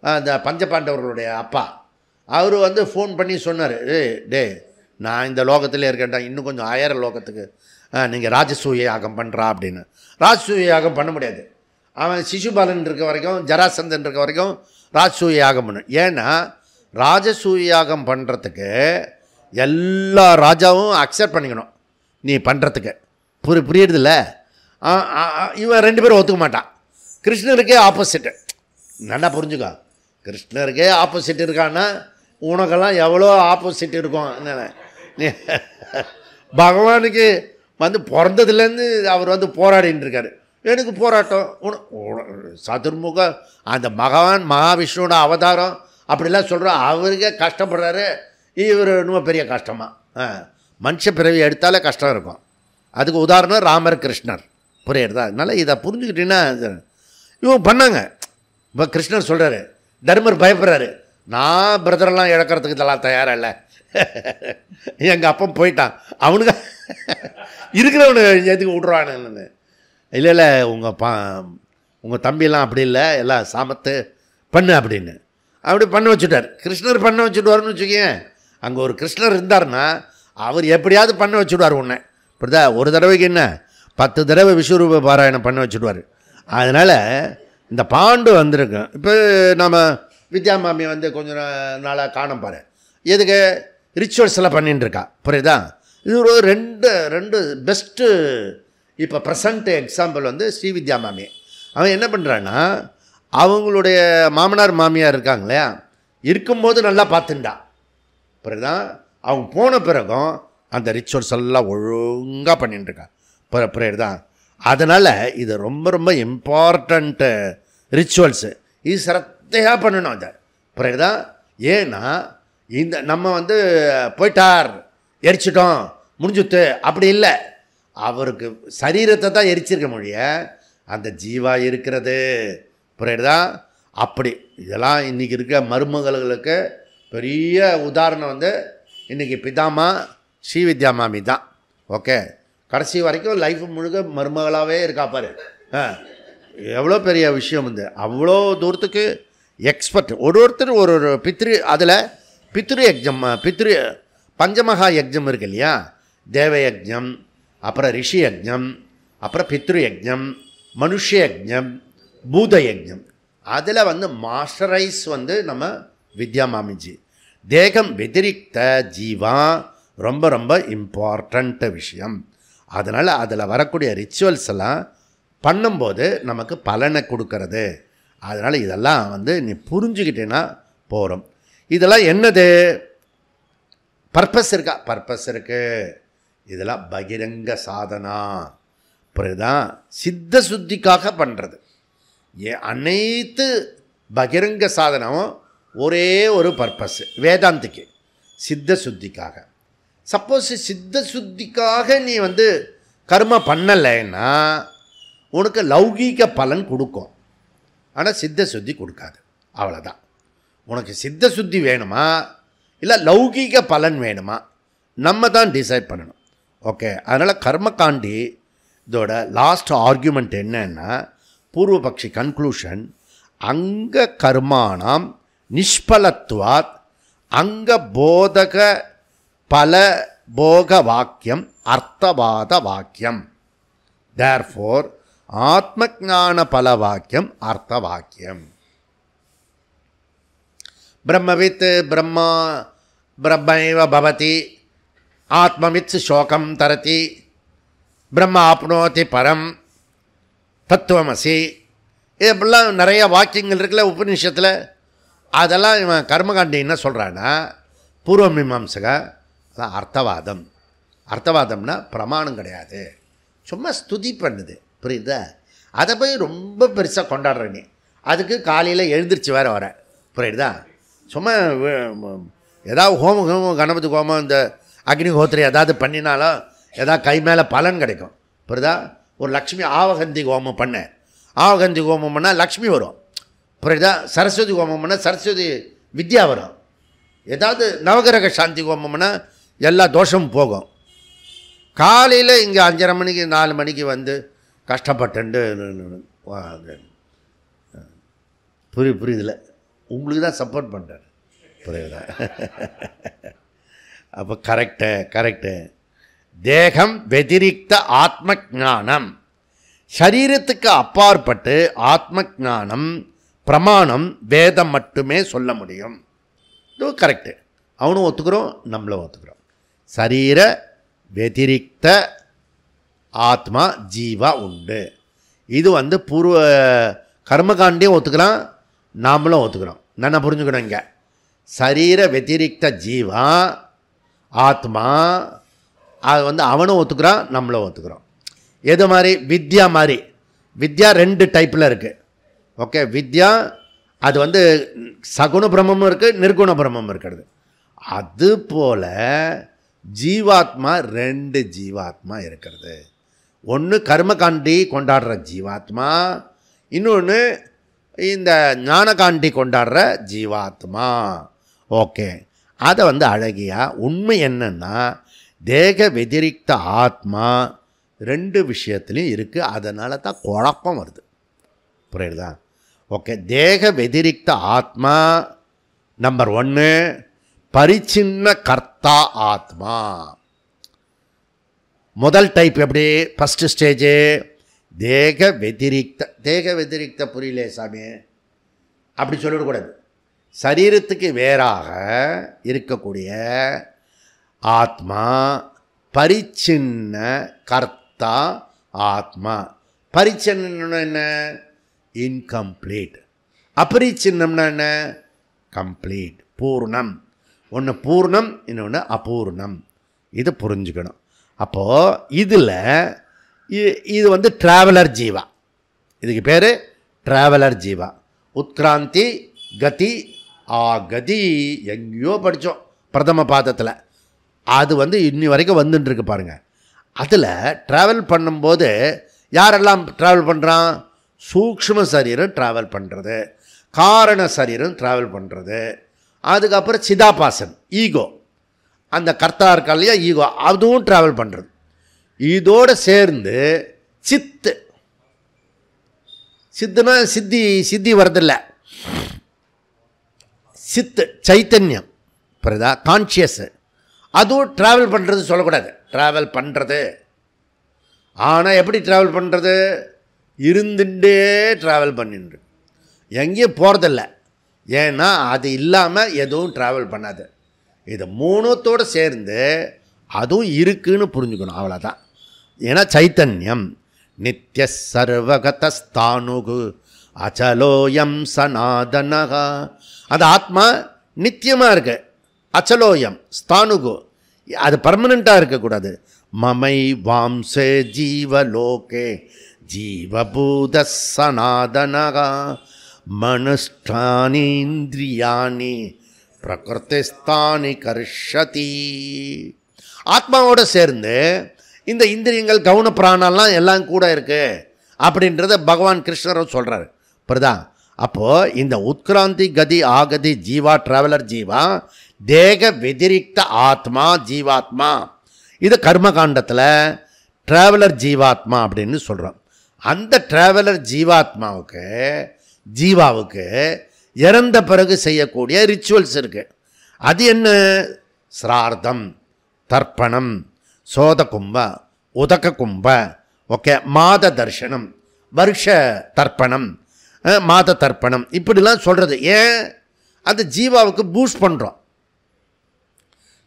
அந்த பஞ்சபாண்டவர்களுடைய அப்பா. அவர் ஃபோன் பண்ணி சொன்னார், டே நான் இந்த லோகத்திலே இருக்கேன்டா, இன்னும் கொஞ்சம் 1000 லோகத்துக்கு நீங்கள் ராஜசூய யாகம் பண்ணுறா அப்படின்னு. ராஜசூய யாகம் பண்ண முடியாது, அவன் சிசுபாலன் இருக்க வரைக்கும், ஜராசந்தன் இருக்க வரைக்கும் ராஜசூய யாகம் பண்ணு. ஏன்னா ராஜசூய யாகம் பண்ணுறதுக்கு எல்லா ராஜாவும் அக்செப்ட் பண்ணிக்கணும் நீ பண்ணுறதுக்கு. புரியுறதில்ல? இவன் 2 பேரும் ஒத்துக்க மாட்டான். கிருஷ்ணருக்கே ஆப்போசிட்டு. நல்லா புரிஞ்சுக்கோ, கிருஷ்ணருக்கே ஆப்போசிட் இருக்கான்னா உனக்கெல்லாம் எவ்வளோ ஆப்போசிட் இருக்கும். என்னென்ன பகவானுக்கு வந்து பிறந்ததுலேருந்து அவர் வந்து போராடின்னு இருக்காரு. எனக்கு போராட்டம் சதுர்முக அந்த பகவான் மகாவிஷ்ணுவோட அவதாரம் அப்படிலாம் சொல்கிறோம். அவருக்கே கஷ்டப்படுறாரு, இவர் இன்னும் பெரிய கஷ்டமாக. மனுஷ பிறவி எடுத்தாலே கஷ்டம் இருக்கும். அதுக்கு உதாரணம் ராமர் கிருஷ்ணர். புரியுறதா? அதனால் இதை புரிஞ்சுக்கிட்டீங்கன்னா இவங்க பண்ணாங்க. இப்போ கிருஷ்ணர் சொல்கிறாரு, தர்மர் பயப்படுறாரு, நான் பிரதரெல்லாம் இழக்கிறதுக்கு இதெல்லாம் தயாராக இல்லை. எங்கள் அப்பா போயிட்டான், அவனுக்கு இருக்கிறவனு எதுக்கு விட்ருவானுன்னு. இல்லை உங்கள் தம்பியெல்லாம் அப்படி இல்லை, எல்லாம் சாமத்து பண்ணு அப்படின்னு அப்படி பண்ண வச்சுட்டார். கிருஷ்ணர் பண்ண வச்சுடுவார்னு வச்சுக்கேன். அங்கே ஒரு கிருஷ்ணர் இருந்தார்னா அவர் எப்படியாவது பண்ண வச்சுடுவார். உன்னை இப்படிதா ஒரு தடவைக்கு என்ன 10 தடவை விஸ்வரூப பாராயணம் பண்ண வச்சுடுவார். அதனால் இந்த பாண்டு வந்திருக்கோம். இப்போ நம்ம வித்யா மாமி வந்து கொஞ்சம் நாளாக காண பாரு, எதுக்கு ரிச்சுவல்ஸ் எல்லாம் பண்ணிட்டு இருக்கா. புரியுதா? இது ஒரு ரெண்டு பெஸ்ட்டு இப்போ ப்ரெசண்ட் எக்ஸாம்பிள் வந்து ஸ்ரீவித்யா மாமி. அவன் என்ன பண்ணுறான்னா, அவங்களுடைய மாமனார் மாமியார் இருக்காங்க இல்லையா, இருக்கும்போது நல்லா பார்த்துண்டா. புரியுதா? அவங்க போன பிறகும் அந்த ரிச்சுவல்ஸ் எல்லாம் ஒழுங்காக பண்ணிட்டுருக்கா. புரியுதா? அதனால் இது ரொம்ப ரொம்ப இம்பார்ட்டண்ட்டு ரிச்சுவல்ஸு. இது சிரத்தையாக பண்ணணும். அதை புரியுதா? ஏன்னா இந்த நம்ம வந்து போயிட்டார் எரிச்சிட்டோம் முடிஞ்சுட்டு அப்படி இல்லை. அவருக்கு சரீரத்தை தான் எரிச்சிருக்க மொழிய அந்த ஜீவா இருக்கிறது. புரியுதா? அப்படி இதெல்லாம் இன்றைக்கி இருக்க மருமகளுக்கு பெரிய உதாரணம் வந்து இன்றைக்கி பிதாமா ஸ்ரீவித்யா மாமி தான். ஓகே, கடைசி வரைக்கும் லைஃப் முழுக்க மருமகளாகவே இருக்கா பாரு. எவ்வளோ பெரிய விஷயம் வந்து அவ்வளோ தூரத்துக்கு எக்ஸ்பர்ட். ஒருத்தர் ஒரு பித்ரு, அதில் பித்ரு யஜ்ஞம், பித்ரு பஞ்சமகா யஜ்ஞம் இருக்கு இல்லையா, தேவ யஜ்ஞம், அப்புறம் ரிஷி யஜ்ஞம், அப்புறம் பித்ரு யஜ்ஞம், மனுஷ யஜ்ஞம், பூத யஜ்ஞம். அதில் வந்து மாஸ்டரைஸ் வந்து நம்ம வித்யா மாமிஜி. தேகம் வெதிரிக்த ஜீவா ரொம்ப ரொம்ப இம்பார்ட்டண்ட் விஷயம். அதனால் அதில் வரக்கூடிய ரிச்சுவல்ஸ் எல்லாம் பண்ணும்போது நமக்கு பலனை கொடுக்கறது. அதனால் இதெல்லாம் வந்து நீ புரிஞ்சுக்கிட்டேன்னா போகிறோம். இதெல்லாம் என்னது பர்பஸ் இருக்கா? பர்பஸ் இருக்குது. இதெல்லாம் பகிரங்க சாதனா. புரியுதான்? சித்த சுத்திக்காக பண்ணுறது. அனைத்து பகிரங்க சாதனமும் ஒரே ஒரு பர்பஸ் வேதாந்திக்கு, சித்த சுத்திக்காக. சப்போஸ் சித்த சுத்திக்காக நீ வந்து கர்ம பண்ணலைன்னா உனக்கு லௌகீக பலன் கொடுக்கும், ஆனால் சித்த சுத்தி கொடுக்காது. அவ்வளோதான். உனக்கு சித்த சுத்தி வேணுமா இல்லை லௌகீக பலன் வேணுமா நம்ம தான் டிசைட் பண்ணணும். ஓகே, அதனால் கர்மகாண்டி இதோட லாஸ்ட் ஆர்கியூமெண்ட் என்னன்னா, பூர்வபக்ஷி கன்க்ளூஷன், அங்க கர்மானாம் நிஷ்பலத்வாத் அங்க போதக பல போக வாக்கியம் அர்த்தவாத வாக்கியம். தேர்ஃபோர் ஆத்மஞான பல வாக்கியம் அர்த்த வாக்கியம். பிரம்மவித் பிரம்மா பிரம்மைவ பவதி ஆத்மவித் சோகம் தரதி பிரம்ம ஆப்னோதி பரம் தத்துவமசி. இது அப்படிலாம் நிறைய வாக்கியங்கள் இருக்குல்ல உபநிஷத்தில். அதெல்லாம் இவன் கர்மகாண்டி என்ன சொல்கிறான்னா, பூர்வ மீமாம்சக அதான் அர்த்தவாதம். அர்த்தவாதம்னா பிரமாணம் கிடையாது, சும்மா ஸ்துதி பண்ணுது. புரியுதா? அதை போய் ரொம்ப பெருசாக கொண்டாடுற நீ. அதுக்கு காலையில் எழுந்திரிச்சு வேறு வர. புரியுதா? சும்மா ஏதாவது ஹோமம் கணபதி ஹோமம் இந்த அக்னிஹோத்திரி ஏதாவது பண்ணினாலும் ஏதாவது கை மேலே பலன் கிடைக்கும். புரியுதா? ஒரு லக்ஷ்மி ஆவகந்தி ஹோமம் பண்ண, ஆவகந்தி ஹோமம் பண்ணால் லக்ஷ்மி வரும். புரியுதா? சரஸ்வதி ஹோமம் பண்ணால் சரஸ்வதி வித்யா வரும். ஏதாவது நவகிரக சாந்தி ஹோமம் பண்ணால் எல்லா தோஷமும் போகும். காலையில் இங்கே 5:30 மணிக்கு 4 மணிக்கு வந்து கஷ்டப்பட்டுண்டு புரியுதில்ல, உங்களுக்கு தான் சப்போர்ட் பண்ணுறாரு. புரியுதா? அப்போ கரெக்டு. தேகம் வெதிரிக்த ஆத்ம ஞானம், சரீரத்துக்கு அப்பாற்பட்டு ஆத்ம ஞானம் பிரமாணம் வேதம் மட்டுமே சொல்ல முடியும். இது கரெக்டு. அவனும் ஒத்துக்கிறோம், நம்மளும் ஒத்துக்கிறோம். சரீர வெதிரிக்த ஆத்மா ஜீவா உண்டு. இது வந்து பூர்வ கர்மகாண்டியும் ஒத்துக்கிறான், நாமளும் ஒத்துக்கிறோம். நான் புரிஞ்சுக்கணும், இங்கே சரீர வெதிரிக்த ஜீவா ஆத்மா, அது வந்து அவனும் ஒத்துக்கிறான், நம்மளும் ஒத்துக்கிறோம். எது மாதிரி? வித்யா மாதிரி. வித்யா 2 டைப்பில் இருக்குது. ஓகே, வித்யா அது வந்து சகுண பிரம்மமும் இருக்குது, நிர்குண பிரம்மமும் இருக்கிறது. அதுபோல் ஜீவாத்மா 2 ஜீவாத்மா இருக்கிறது. ஒன்று கர்மகாண்டி கொண்டாடுற ஜீவாத்மா, இன்னொன்று இந்த ஞானகாண்டி கொண்டாடுற ஜீவாத்மா. ஓகே, அதை வந்து அழகியா உண்மை என்னன்னா தேக வெதிரிக்த ஆத்மா 2 விஷயத்துலையும் இருக்குது. அதனால தான் குழப்பம் வருது. புரியுதா? ஓகே, தேக வெதிரிக்த ஆத்மா நம்பர் 1, பரிச்சின்ன கர்த்தா ஆத்மா. முதல் டைப் எப்படி? ஃபஸ்ட்டு ஸ்டேஜு தேக வெதிரிக்த புரியலே சாமி, அப்படி சொல்லிடக்கூடாது. சரீரத்துக்கு வேறாக இருக்கக்கூடிய ஆத்மா பரிச்சின்ன கர்த்தா ஆத்மா. பரிச்சின்னம் என்ன? இன்கம்ப்ளீட். அபரிச்சின்னம்னா என்ன? கம்ப்ளீட், பூர்ணம். ஒன்று பூர்ணம், இன்னொன்று அபூர்ணம். இது புரிஞ்சுக்கணும். அப்போது இதில் இது வந்து ட்ராவலர் ஜீவா. இதுக்கு பேர் ட்ராவலர் ஜீவா. உத்கிராந்தி கதி ஆகதி எங்கேயோ படித்தோம் பிரதம பாதத்தில். அது வந்து இன்னி வரைக்கும் வந்துட்டுருக்கு பாருங்கள். அதில் ட்ராவல் பண்ணும்போது யாரெல்லாம் ட்ராவல் பண்ணுறான்? சூக்ஷ்ம சரீரம் ட்ராவல் பண்ணுறது, காரண சரீரம் ட்ராவல் பண்ணுறது, அதுக்கப்புறம் சிதாபாசன் ஈகோ, அந்த கர்த்தா இருக்கா இல்லையா ஈகோ, அதுவும் ட்ராவல் பண்ணுறது. இதோடு சேர்ந்து சித்து, சித்துனா சித்தி வரதில்ல, சித்து சைத்தன்யம், புரியுதா? கான்ஷியஸு, அதுவும் ட்ராவல் பண்ணுறது சொல்லக்கூடாது. ட்ராவல் பண்ணுறது, ஆனால் எப்படி ட்ராவல் பண்ணுறது? இருந்துட்டே ட்ராவல் பண்ணிட்டு, எங்கேயும் போகிறதில்ல. ஏன்னா அது இல்லாமல் எதுவும் ட்ராவல் பண்ணாது. இது 3தோடு சேர்ந்து அதுவும் இருக்குன்னு புரிஞ்சுக்கணும், அவ்வளோதான். ஏன்னா சைத்தன்யம் நித்திய சர்வகதஸ்தானுகு அச்சலோயம் சனாதனகா. அந்த ஆத்மா நித்தியமாக இருக்கு, அச்சலோயம் ஸ்தானுகு, அது பர்மனெண்ட்டாக இருக்கக்கூடாது. மமை வாம்சே ஜீவலோகே ஜீவபூத சனாதனகா மனுஷ்டானி இந்திரியாணி பிரகிருதிஸ்தானி கர்ஷதி. ஆத்மாவோடு சேர்ந்து இந்த இந்திரியங்கள் கவுன பிராணெல்லாம் எல்லாம் கூட இருக்குது அப்படின்றத பகவான் கிருஷ்ணரும் சொல்கிறார். புரியுதா? அப்போது இந்த உத்கிராந்தி கதி ஆகதி ஜீவா ட்ராவலர் ஜீவா, தேக வெதிரிக்த ஆத்மா ஜீவாத்மா. இது கர்மகாண்டத்தில் ட்ராவலர் ஜீவாத்மா அப்படின்னு சொல்கிறோம். அந்த ட்ராவலர் ஜீவாவுக்கு இறந்த பிறகு செய்யக்கூடிய ரிச்சுவல்ஸ் இருக்குது. அது என்ன? சிரார்த்தம், தர்ப்பணம், சோத கும்ப, உதக கும்ப, ஓகே, மாத தர்ஷனம், வருஷ தர்ப்பணம், மாத தர்ப்பணம், இப்படிலாம் சொல்கிறது. ஏன்? அந்த ஜீவாவுக்கு பூஸ்ட் பண்ணுறோம்.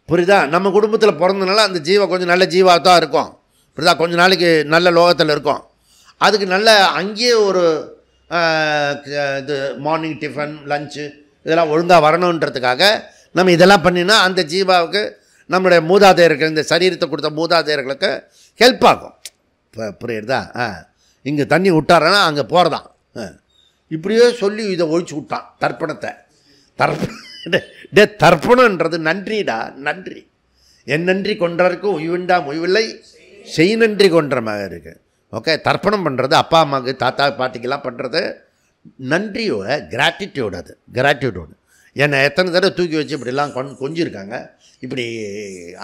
புரியுதா? நம்ம குடும்பத்தில் பிறந்தனால அந்த ஜீவா கொஞ்சம் நல்ல ஜீவாக தான் இருக்கும். புரியுதா? கொஞ்சம் நாளைக்கு நல்ல லோகத்தில் இருக்கும். அதுக்கு நல்ல அங்கேயே ஒரு இது மார்னிங் டிஃபன் லஞ்சு இதெல்லாம் ஒழுங்காக வரணுன்றதுக்காக நம்ம இதெல்லாம் பண்ணினா அந்த ஜீவாவுக்கு நம்மளுடைய மூதாதையர்கள், இந்த சரீரத்தை கொடுத்த மூதாதையர்களுக்கு ஹெல்ப் ஆகும். புரியுறதா? இங்கே தண்ணி விட்டாரன்னா அங்கே போகிறதான். இப்படியே சொல்லி இதை ஒழிச்சு விட்டான் தர்ப்பணத்தை. தர்ப்பணன்றது நன்றிடா, நன்றி. என் நன்றி கொன்றருக்கு உய்வுண்டா உய்வில்லை, செய் நன்றி கொன்ற மாதிரி இருக்குது. ஓகே, தர்ப்பணம் பண்ணுறது அப்பா அம்மாவுக்கு தாத்தா பாட்டிக்கெல்லாம் பண்ணுறது நன்றியோட, கிராட்டிடியூட். அது கிராட்டிடியூடு. என்னை எத்தனை தடவை தூக்கி வச்சு இப்படிலாம் கொஞ்சிருக்காங்க. இப்படி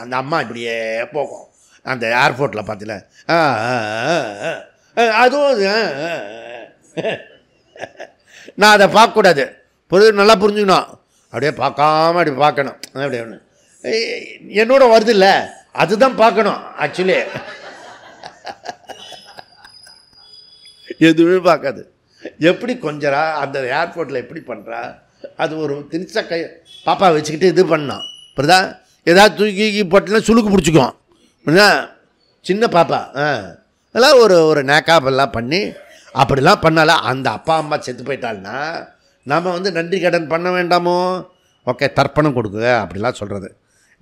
அந்த அம்மா இப்படியே போகும் அந்த ஏர்போர்ட்டில் பார்த்தில. அதுவும் நான் அதை பார்க்கக்கூடாது. நல்லா புரிஞ்சுக்கணும். அப்படியே பார்க்காம அப்படி பார்க்கணும். அப்படி ஒன்று என்னோட வருது இல்லை, அதுதான் பார்க்கணும். ஆக்சுவலி எதுவுமே பார்க்காது. எப்படி கொஞ்சரா அந்த ஏர்போர்ட்டில் எப்படி பண்ணுறா, அது ஒரு திணிச்ச கை பாப்பா வச்சுக்கிட்டு இது பண்ணோம். இப்படிதான் ஏதாவது தூக்கி போட்டுனா சுளுக்கு பிடிச்சிக்கும். சின்ன பாப்பா அதெல்லாம் ஒரு நேக்காப்பெல்லாம் பண்ணி அப்படிலாம் பண்ணால அந்த அப்பா அம்மா செத்து போயிட்டாள்னா நம்ம வந்து நன்றி கடன் பண்ண வேண்டாமோ? ஓகே, தர்ப்பணம் கொடுக்குங்க அப்படிலாம் சொல்கிறது.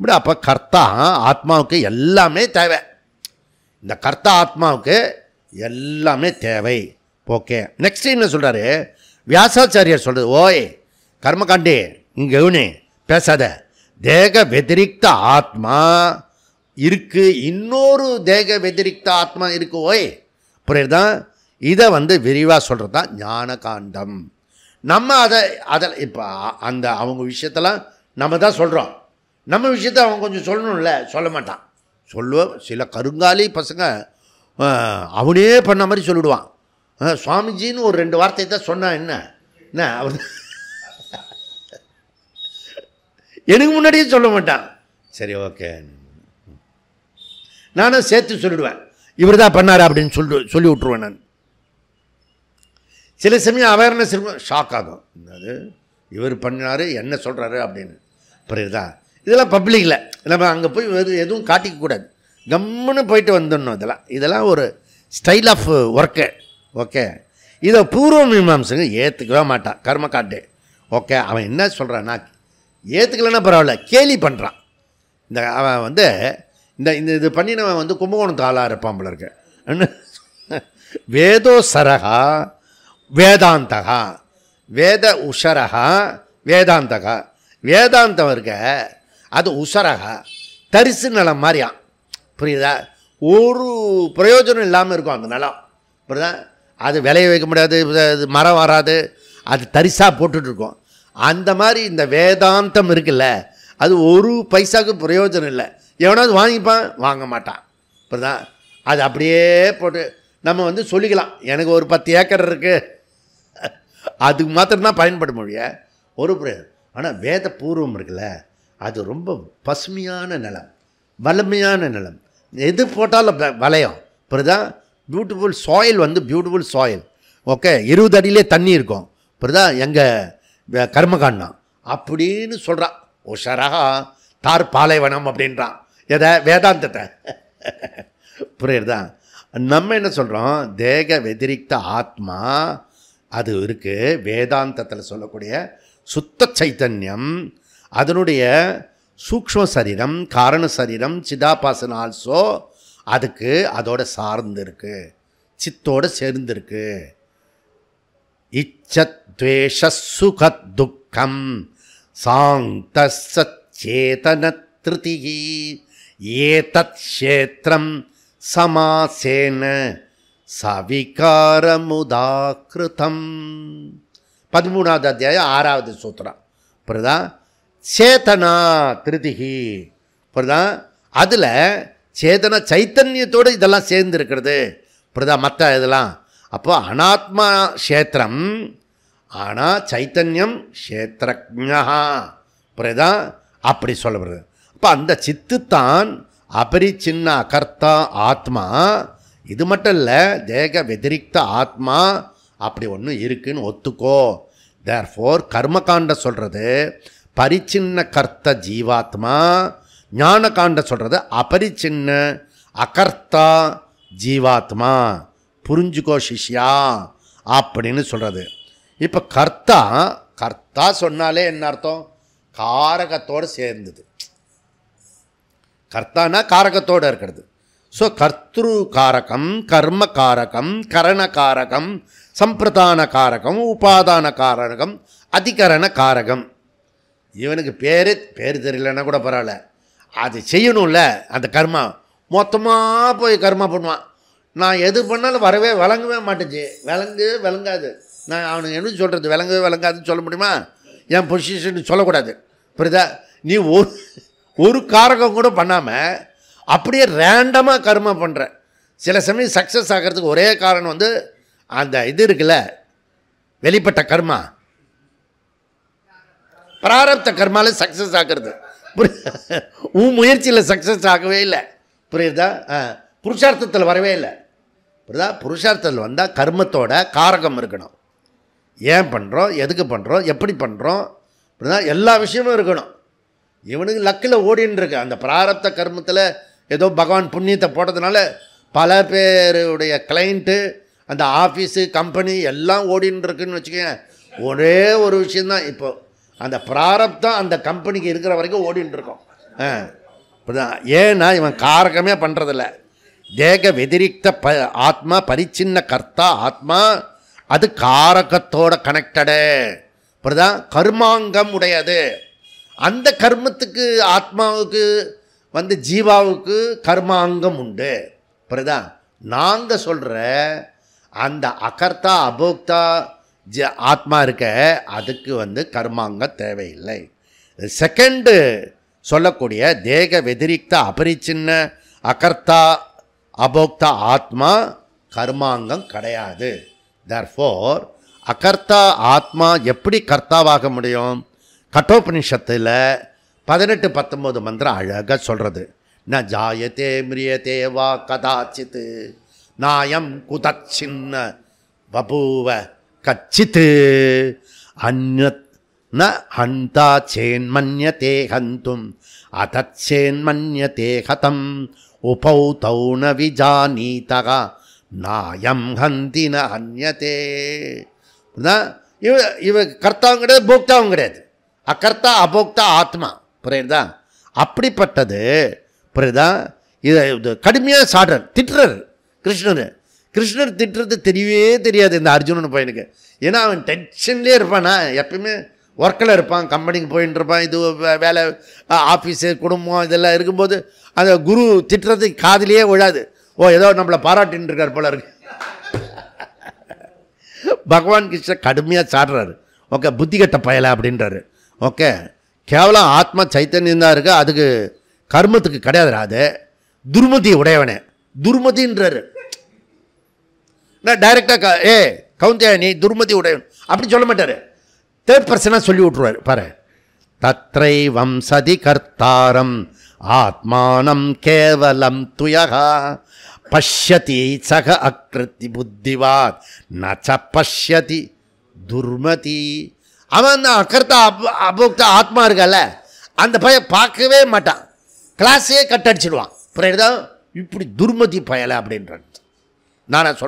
இப்படி அப்போ கர்த்தா ஆத்மாவுக்கு எல்லாமே தேவை. இந்த கர்த்தா ஆத்மாவுக்கு எல்லாமே தேவை. ஓகே, நெக்ஸ்ட் என்ன சொல்கிறாரு வியாசாச்சாரியர் சொல்கிறது, ஓய் கர்மகாண்டே இங்கே கவுனி பேசாத, தேக வெதிரிக்த ஆத்மா இருக்குது, இன்னொரு தேக வெதிரிக்த ஆத்மா இருக்குது. ஓய் புரியுதுதான்? இதை வந்து விரிவாக சொல்கிறது தான் ஞான காண்டம். நம்ம அதில் இப்போ அந்த அவங்க விஷயத்தெல்லாம் நம்ம தான் சொல்கிறோம். நம்ம விஷயத்த அவன் கொஞ்சம் சொல்லணும்ல, சொல்ல மாட்டான். சொல்லுவோம். சில கருங்காலி பசங்க அவனே பண்ண மாதிரி சொல்லிவிடுவான். சுவாமிஜின்னு ஒரு 2 வார்த்தை தான் சொன்னான். என்ன அவர் எனக்கு முன்னாடியே சொல்ல மாட்டான். சரி ஓகே, நானும் சேர்த்து சொல்லிவிடுவேன், இவர் தான் பண்ணார் அப்படின்னு சொல்லி விட்ருவேன் நான். சில சமயம் அவேர்னஸ் இருக்கும், ஷாக் ஆகும், அது இவர் பண்ணார் என்ன சொல்கிறாரு அப்படின்னு. புரியுதா? இதெல்லாம் பப்ளிக்கில் நம்ம அங்கே போய் எதுவும் காட்டிக்கக்கூடாது, கம்முன்னு போயிட்டு வந்துடணும். இதெல்லாம் ஒரு ஸ்டைல் ஆஃப் ஒர்க்கு. ஓகே, இதை பூர்வ மீமாம்சங்க ஏற்றுக்கவே மாட்டான். கர்மகாண்டே ஓகே, அவன் என்ன சொல்கிறான்னா ஏற்றுக்கலன்னா பரவாயில்ல, கேலி பண்ணுறான். அவன் வந்து இது பண்ணினவன் வந்து கும்பகோணத்து ஆளாக இருப்பான் போல இருக்கு. வேதோ சரகா வேதாந்தகா, வேத உஷரகா வேதாந்தகா. வேதாந்தம் இருக்க அது உஷரகா, தரிசு நிலம் மாதிரியான். புரியுதா? ஒரு பிரயோஜனம் இல்லாமல் இருக்கும் அந்த நிலம். புரியுதா? அது விளைய வைக்க முடியாது, மரம் வராது, அது தரிசாக போட்டுட்ருக்கோம். அந்த மாதிரி இந்த வேதாந்தம் இருக்குல்ல, அது ஒரு பைசாவுக்கு பிரயோஜனம் இல்லை. எவனாவது வாங்கிப்பான், வாங்க மாட்டான். புரியுதா? அது அப்படியே போட்டு நம்ம வந்து சொல்லிக்கலாம், எனக்கு ஒரு 10 ஏக்கர் இருக்குது, அதுக்கு மாத்திரம்தான் பயன்பட முடியும் ஒரு பிரயோஜனம். ஆனால் வேத பூர்வம் இருக்குல்ல, அது ரொம்ப பசுமையான நிலம், வலிமையான நிலம், எது போட்டாலும் வளையம். புரியுதா? பியூட்டிஃபுல் சாயில் வந்து பியூட்டிஃபுல் சாயில். ஓகே, 20 அடியிலே தண்ணி இருக்கும். புரியுதா? எங்கள் கர்மகாண்டம் அப்படின்னு சொல்கிறான். உஷரகா தார் பாலைவனம் அப்படின்றான். எதை? வேதாந்தத்தை. புரியுறதா? நம்ம என்ன சொல்கிறோம், தேக வெதிரிக்த ஆத்மா அது இருக்குது. வேதாந்தத்தில் சொல்லக்கூடிய சுத்த சைத்தன்யம், அதனுடைய சூக்ஷ்ம சரீரம், காரண சரீரம், சிதாபாசன ஆல்சோ அதுக்கு அதோட சார்ந்து இருக்கு, சித்தோடு சேர்ந்துருக்கு. இச்சத்வேஷ சுக துக்கம் சாந்த சச்சேதன திருதிகி ஏதத் க்ஷேத்ரம் சமாசேன சவிகாரமுதாக்கிருதம். 13வது அத்தியாயம் 6வது சூத்திரம். புரியுதா? சேதனா திருதிகி. புரியுதா? அதில் சேதன சைத்தன்யத்தோடு இதெல்லாம் சேர்ந்து இருக்கிறது. புரியுதா? மற்ற இதெல்லாம் அப்போ அனாத்மா க்ஷேத்திரம், ஆனால் சைத்தன்யம் க்ஷேத்ரஜ்ஞா. புரியுதா? அப்படி சொல்லப்படுது. அப்போ அந்த சித்துத்தான் அபரிச்சின்ன அகர்த்தா ஆத்மா. இது மட்டும் இல்லை, தேக வெதிரிக்த ஆத்மா அப்படி ஒன்று இருக்குன்னு ஒத்துக்கோ. தேர்ஃபோர் கர்மகாண்ட சொல்கிறது பரிச்சின்ன கர்த்த ஜீவாத்மா, ஞான காண்ட சொல்கிறது அபரிச்சின்ன அகர்த்தா ஜீவாத்மா. புரிஞ்சுக்கோ சிஷ்யா அப்படின்னு சொல்கிறது. இப்போ கர்த்தா கர்த்தா சொன்னாலே என்ன அர்த்தம்? காரகத்தோடு சேர்ந்தது. கர்த்தானா காரகத்தோடு இருக்கிறது. ஸோ கர்த்திரு காரகம், கர்ம காரகம், கரண காரகம், சம்பிரதான காரகம், உபாதான காரகம், அதிகரண காரகம். இவனுக்கு பேர் தெரியலன்னா கூட பரவாயில்ல, அது செய்யணும்ல. அந்த கர்மா மொத்தமாக போய் கர்மா பண்ணுவான். நான் எது பண்ணாலும் விளங்கவே மாட்டேச்சு, விளங்காது. நான் அவனுக்கு என்ன சொல்கிறது, விளங்காதுன்னு சொல்ல முடியுமா? என் பொசிஷன் சொல்லக்கூடாது. புரியுதா? நீ ஒரு காரகம் கூட பண்ணாமல் அப்படியே ரேண்டமாக கர்மா பண்ணுற. சில சமயம் சக்ஸஸ் ஆகிறதுக்கு ஒரே காரணம் வந்து அந்த இது இருக்குல்ல, வெளிப்பட்ட கர்மா, பிராரப்த கர்மாவில் சக்ஸஸ் ஆகிறது. உன் முயற்சியில் சக்ஸஸ் ஆகவே இல்லை. புரியுதா? புருஷார்த்தத்தில் வரவே இல்லை. புரியுதா? புருஷார்த்தத்தில் வந்தால் கர்மத்தோட காரகம் இருக்கணும். ஏன் பண்ணுறோம், எதுக்கு பண்ணுறோம், எப்படி பண்ணுறோம், புரியுதா? எல்லா விஷயமும் இருக்கணும். இவனுக்கு லக்கில் ஓடின்னு இருக்கு. அந்த பிராரப்த கர்மத்தில் ஏதோ பகவான் புண்ணியத்தை போட்டதுனால பல பேருடைய கிளைண்ட்டு, அந்த ஆஃபீஸு, கம்பெனி எல்லாம் ஓடின்னு இருக்குன்னு வச்சுக்கோங்க. ஒரே ஒரு விஷயந்தான், இப்போ அந்த பிராரப்தம் அந்த கம்பெனிக்கு இருக்கிற வரைக்கும் ஓடின்னு இருக்கோம். இப்போதான் ஏன்னா இவன் காரகமே பண்ணுறதில்ல. தேக வெதிரிக்த ஆத்மா, பரிச்சின்ன கர்த்தா ஆத்மா, அது காரகத்தோட கனெக்டடு. இப்போதான் கர்மாங்கம் உடையது. அந்த கர்மத்துக்கு ஆத்மாவுக்கு ஜீவாவுக்கு கர்மாங்கம் உண்டு. புரியுதான்? நாங்கள் சொல்கிற அந்த அகர்த்தா அபோக்தா ஆத்மா இருக்க, அதுக்கு கர்மாங்கம் தேவையில்லை. செகண்டு சொல்லக்கூடிய தேக வெதிரிக்த அபரிச்சின்ன அகர்த்தா அபோக்தா ஆத்மா கர்மாங்கம் கிடையாது. தேர்ஃபோர் அகர்த்தா ஆத்மா எப்படி கர்த்தாவாக முடியும்? கட்டோபனிஷத்தில் 18-19 மந்திரம் அழகாக சொல்கிறது. ந ஜாயத்தே மிரியத்தே வா கதாச்சித் நாயம் குதச்சின்ன பபூவ கச்சித் அந்நத் ந ஹந்தா சேன்மன்யதே ஹந்தும் அதச்சேன்மன்யதே ஹதம் உபௌ தௌ ந விஜானீதக நாயம் ஹந்தி ந ஹன்யதே. இவ கர்த்தாவும் கிடையாது, போக்தாவும் கிடையாது. அகர்த்தா அபோக்தா ஆத்மா. புரியுதா? அப்படிப்பட்டது. புரியுதா? இது கடுமையாக சாடுறார், திட்டுறார் கிருஷ்ணர் திட்டுறது தெரியவே தெரியாது இந்த அர்ஜுனன் பையனுக்கு. ஏன்னா அவன் டென்ஷன்லேயே இருப்பானா, எப்பயுமே ஒர்க்கில் இருப்பான், கம்பெனிக்கு போயின்னு இருப்பான், இது வேலை, ஆஃபீஸு, குடும்பம் இதெல்லாம் இருக்கும்போது அந்த குரு திட்டுறது காதிலேயே விழாது. ஓ, ஏதோ நம்மளை பாராட்டின்னு இருக்கார் போல இருக்கு. பகவான் கிருஷ்ணர் கடுமையாக சாடுறாரு. ஓகே, புத்தி கட்ட பயலை அப்படின்றாரு. ஓகே, கேவலம் ஆத்மா சைத்தன்யம் தான் இருக்குது, அதுக்கு கர்மத்துக்கு கிடையாதுரா. அது துர்மதி உடையவனே, துர்மதின்றாரு. நான் டைரெக்டாக கவுந்தியா நீ துர்மதி உடையவன் அப்படி சொல்ல மாட்டார். தேர்ட் பர்சனாக சொல்லி விட்ருவார். பாரு, தத்ரைவம் சதி கர்த்தாரம் ஆத்மானம் கேவலம் துயகா பஷ்யதி சக அக்ருதி புத்திவாத் நச்ச பஷ்யதி துர்மதி. அவன் தான் அக்கர்த்தா அபோக்தா ஆத்மா இருக்கல, அந்த பையன் பார்க்கவே மாட்டான், கிளாஸே கட்டடிச்சிடுவான். புரியுதா? இப்படி துர்மதி பயலை அப்படின்றான். நான்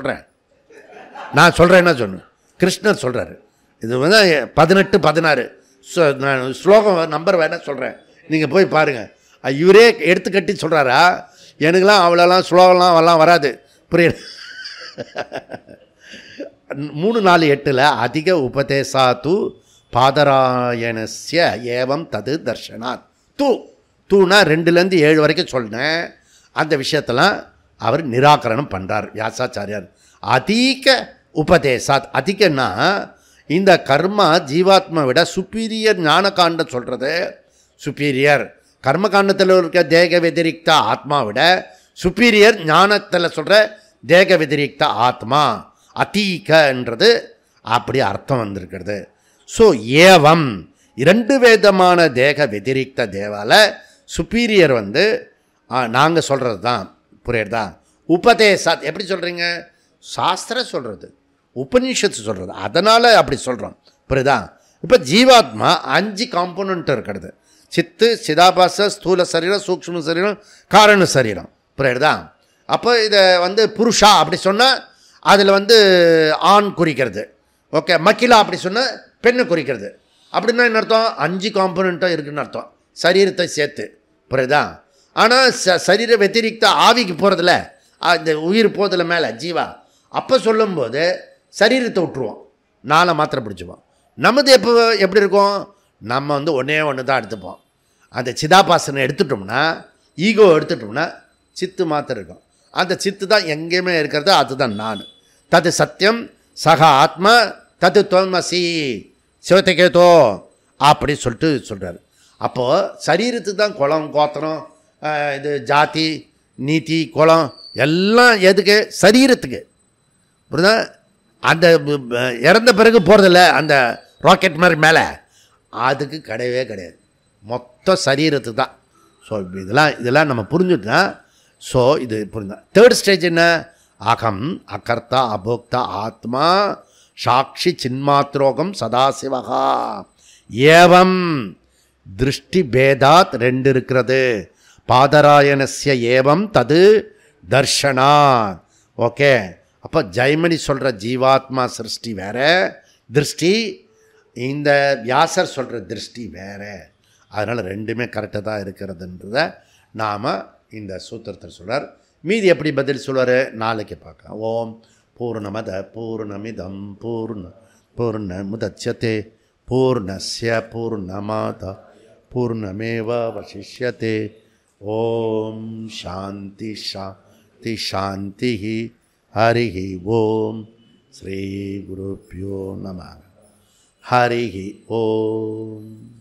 சொல்கிறேன்னா சொன்னேன், கிருஷ்ணர் சொல்கிறாரு. இது 18-16 நான் ஸ்லோகம் நம்பர் வேணா சொல்கிறேன், நீங்கள் போய் பாருங்கள். இவரே எடுத்து கட்டி சொல்கிறாரா? எனக்குலாம் அவ்வளோலாம் ஸ்லோகம்லாம் அவெல்லாம் வராது. புரியுது? 3-4-8 அதிக உபதேசாத்து பாதராயணஸ்ய ஏவம் தது தர்ஷனாத். தூனா 2-7 வரைக்கும் சொன்னேன். அந்த விஷயத்தெல்லாம் அவர் நிராகரணம் பண்ணுறார் வியாசாச்சாரியார். அதிக உபதேசாத், அதிகன்னா இந்த கர்மா ஜீவாத்மா விட சுப்பீரியர். ஞானகாண்டம் சொல்கிறது சுப்பீரியர், கர்மகாண்டத்தில் இருக்க தேக வெதிரிக்த ஆத்மா விட சுப்பீரியர் ஞானத்தில் சொல்கிற தேக வெதிரிக்த ஆத்மா. அதீகன்றது அப்படி அர்த்தம் வந்திருக்கிறது. ஸோ ஏவம் 2 விதமான தேக வெதிரிக்த தேவால சுப்பீரியர் நாங்கள் சொல்கிறது தான். புரியுறதா? உபதேசாத் எப்படி சொல்கிறீங்க? சாஸ்திரம் சொல்கிறது, உபநிஷத்து சொல்கிறது, அதனால் அப்படி சொல்கிறோம். புரியுதா? இப்போ ஜீவாத்மா 5 காம்போனன்ட் இருக்கிறது. சித்து, சிதாபாச, ஸ்தூல சரீரம், சூக்ஷ்ம சரீரம், காரண சரீரம். புரியுறதா? அப்போ இதை புருஷா அப்படி சொன்னால் அதில் ஆண் குறிக்கிறது. ஓகே, மக்கிலா அப்படி சொன்னால் பெண்ணை குறிக்கிறது. அப்படின்னா என்ன அர்த்தம்? 5 காம்போனண்ட்டாக இருக்குதுன்னு அர்த்தம், சரீரத்தை சேர்த்து. புரியுதா? ஆனால் சரீர வெத்திரிக்த ஆவிக்கு போகிறதில்ல, இந்த உயிர் போதில் மேலே ஜீவா. அப்போ சொல்லும்போது சரீரத்தை விட்டுருவோம், 4 மாத்திரை பிடிச்சிப்போம். நமது எப்படி இருக்கும்? நம்ம ஒன்றே ஒன்று தான் எடுத்துப்போம். அந்த சிதாபாசனை எடுத்துட்டோம்னா, ஈகோ எடுத்துட்டோம்னா சித்து மாத்திரை இருக்கும். அந்த சித்து தான் எங்கேயுமே இருக்கிறது, அதுதான் நான். தது சத்தியம் சக ஆத்மா தது துவமசி சிவத்தைக்கேதோ அப்படி சொல்கிறார். அப்போது சரீரத்துக்கு தான் குலம், கோத்திரம், இது ஜாதி, நீதி, குலம் எல்லாம் எதுக்கு? சரீரத்துக்கு. புரியுதா? அந்த இறந்த பிறகு போகிறதில்ல அந்த ராக்கெட் மாதிரி மேலே, அதுக்கு கிடையவே கிடையாது, மொத்த சரீரத்துக்கு தான். ஸோ இதெல்லாம் நம்ம புரிஞ்சுட்டா, ஸோ இது புரிஞ்சா. தேர்ட் ஸ்டேஜ் என்ன? அகம் அகர்த்தா அபோக்தா ஆத்மா சாட்சி சின்மாத்ரோகம் சதாசிவகா ஏவம் திருஷ்டி பேதாத் 2 இருக்கிறது. பாதராயணஸ்ய ஏவம் தது தர்ஷனாத். ஓகே, அப்போ ஜெய்மணி சொல்கிற ஜீவாத்மா சிருஷ்டி வேறு திருஷ்டி, இந்த வியாசர் சொல்கிற திருஷ்டி வேறு. அதனால் ரெண்டுமே கரெக்டாக தான் இருக்கிறதுன்றத நாம் இந்த சூத்திரத்தில் சொல்கிறார். மீதி எப்படி பதில் சொல்வார் நாளைக்கு பார்க்கலாம். ஓம் பூர்ணமத பூர்ணமிதம் பூர்ணமுதட்சதே பூர்ணஸ்ய பூர்ணமாதா பூர்ணமேவாவசிஷ்யதே. ஓம் சாந்தி சாந்தி சாந்தி. ஹரி ஓம். ஸ்ரீ குருப்யோ நமः. ஹரி ஓம்.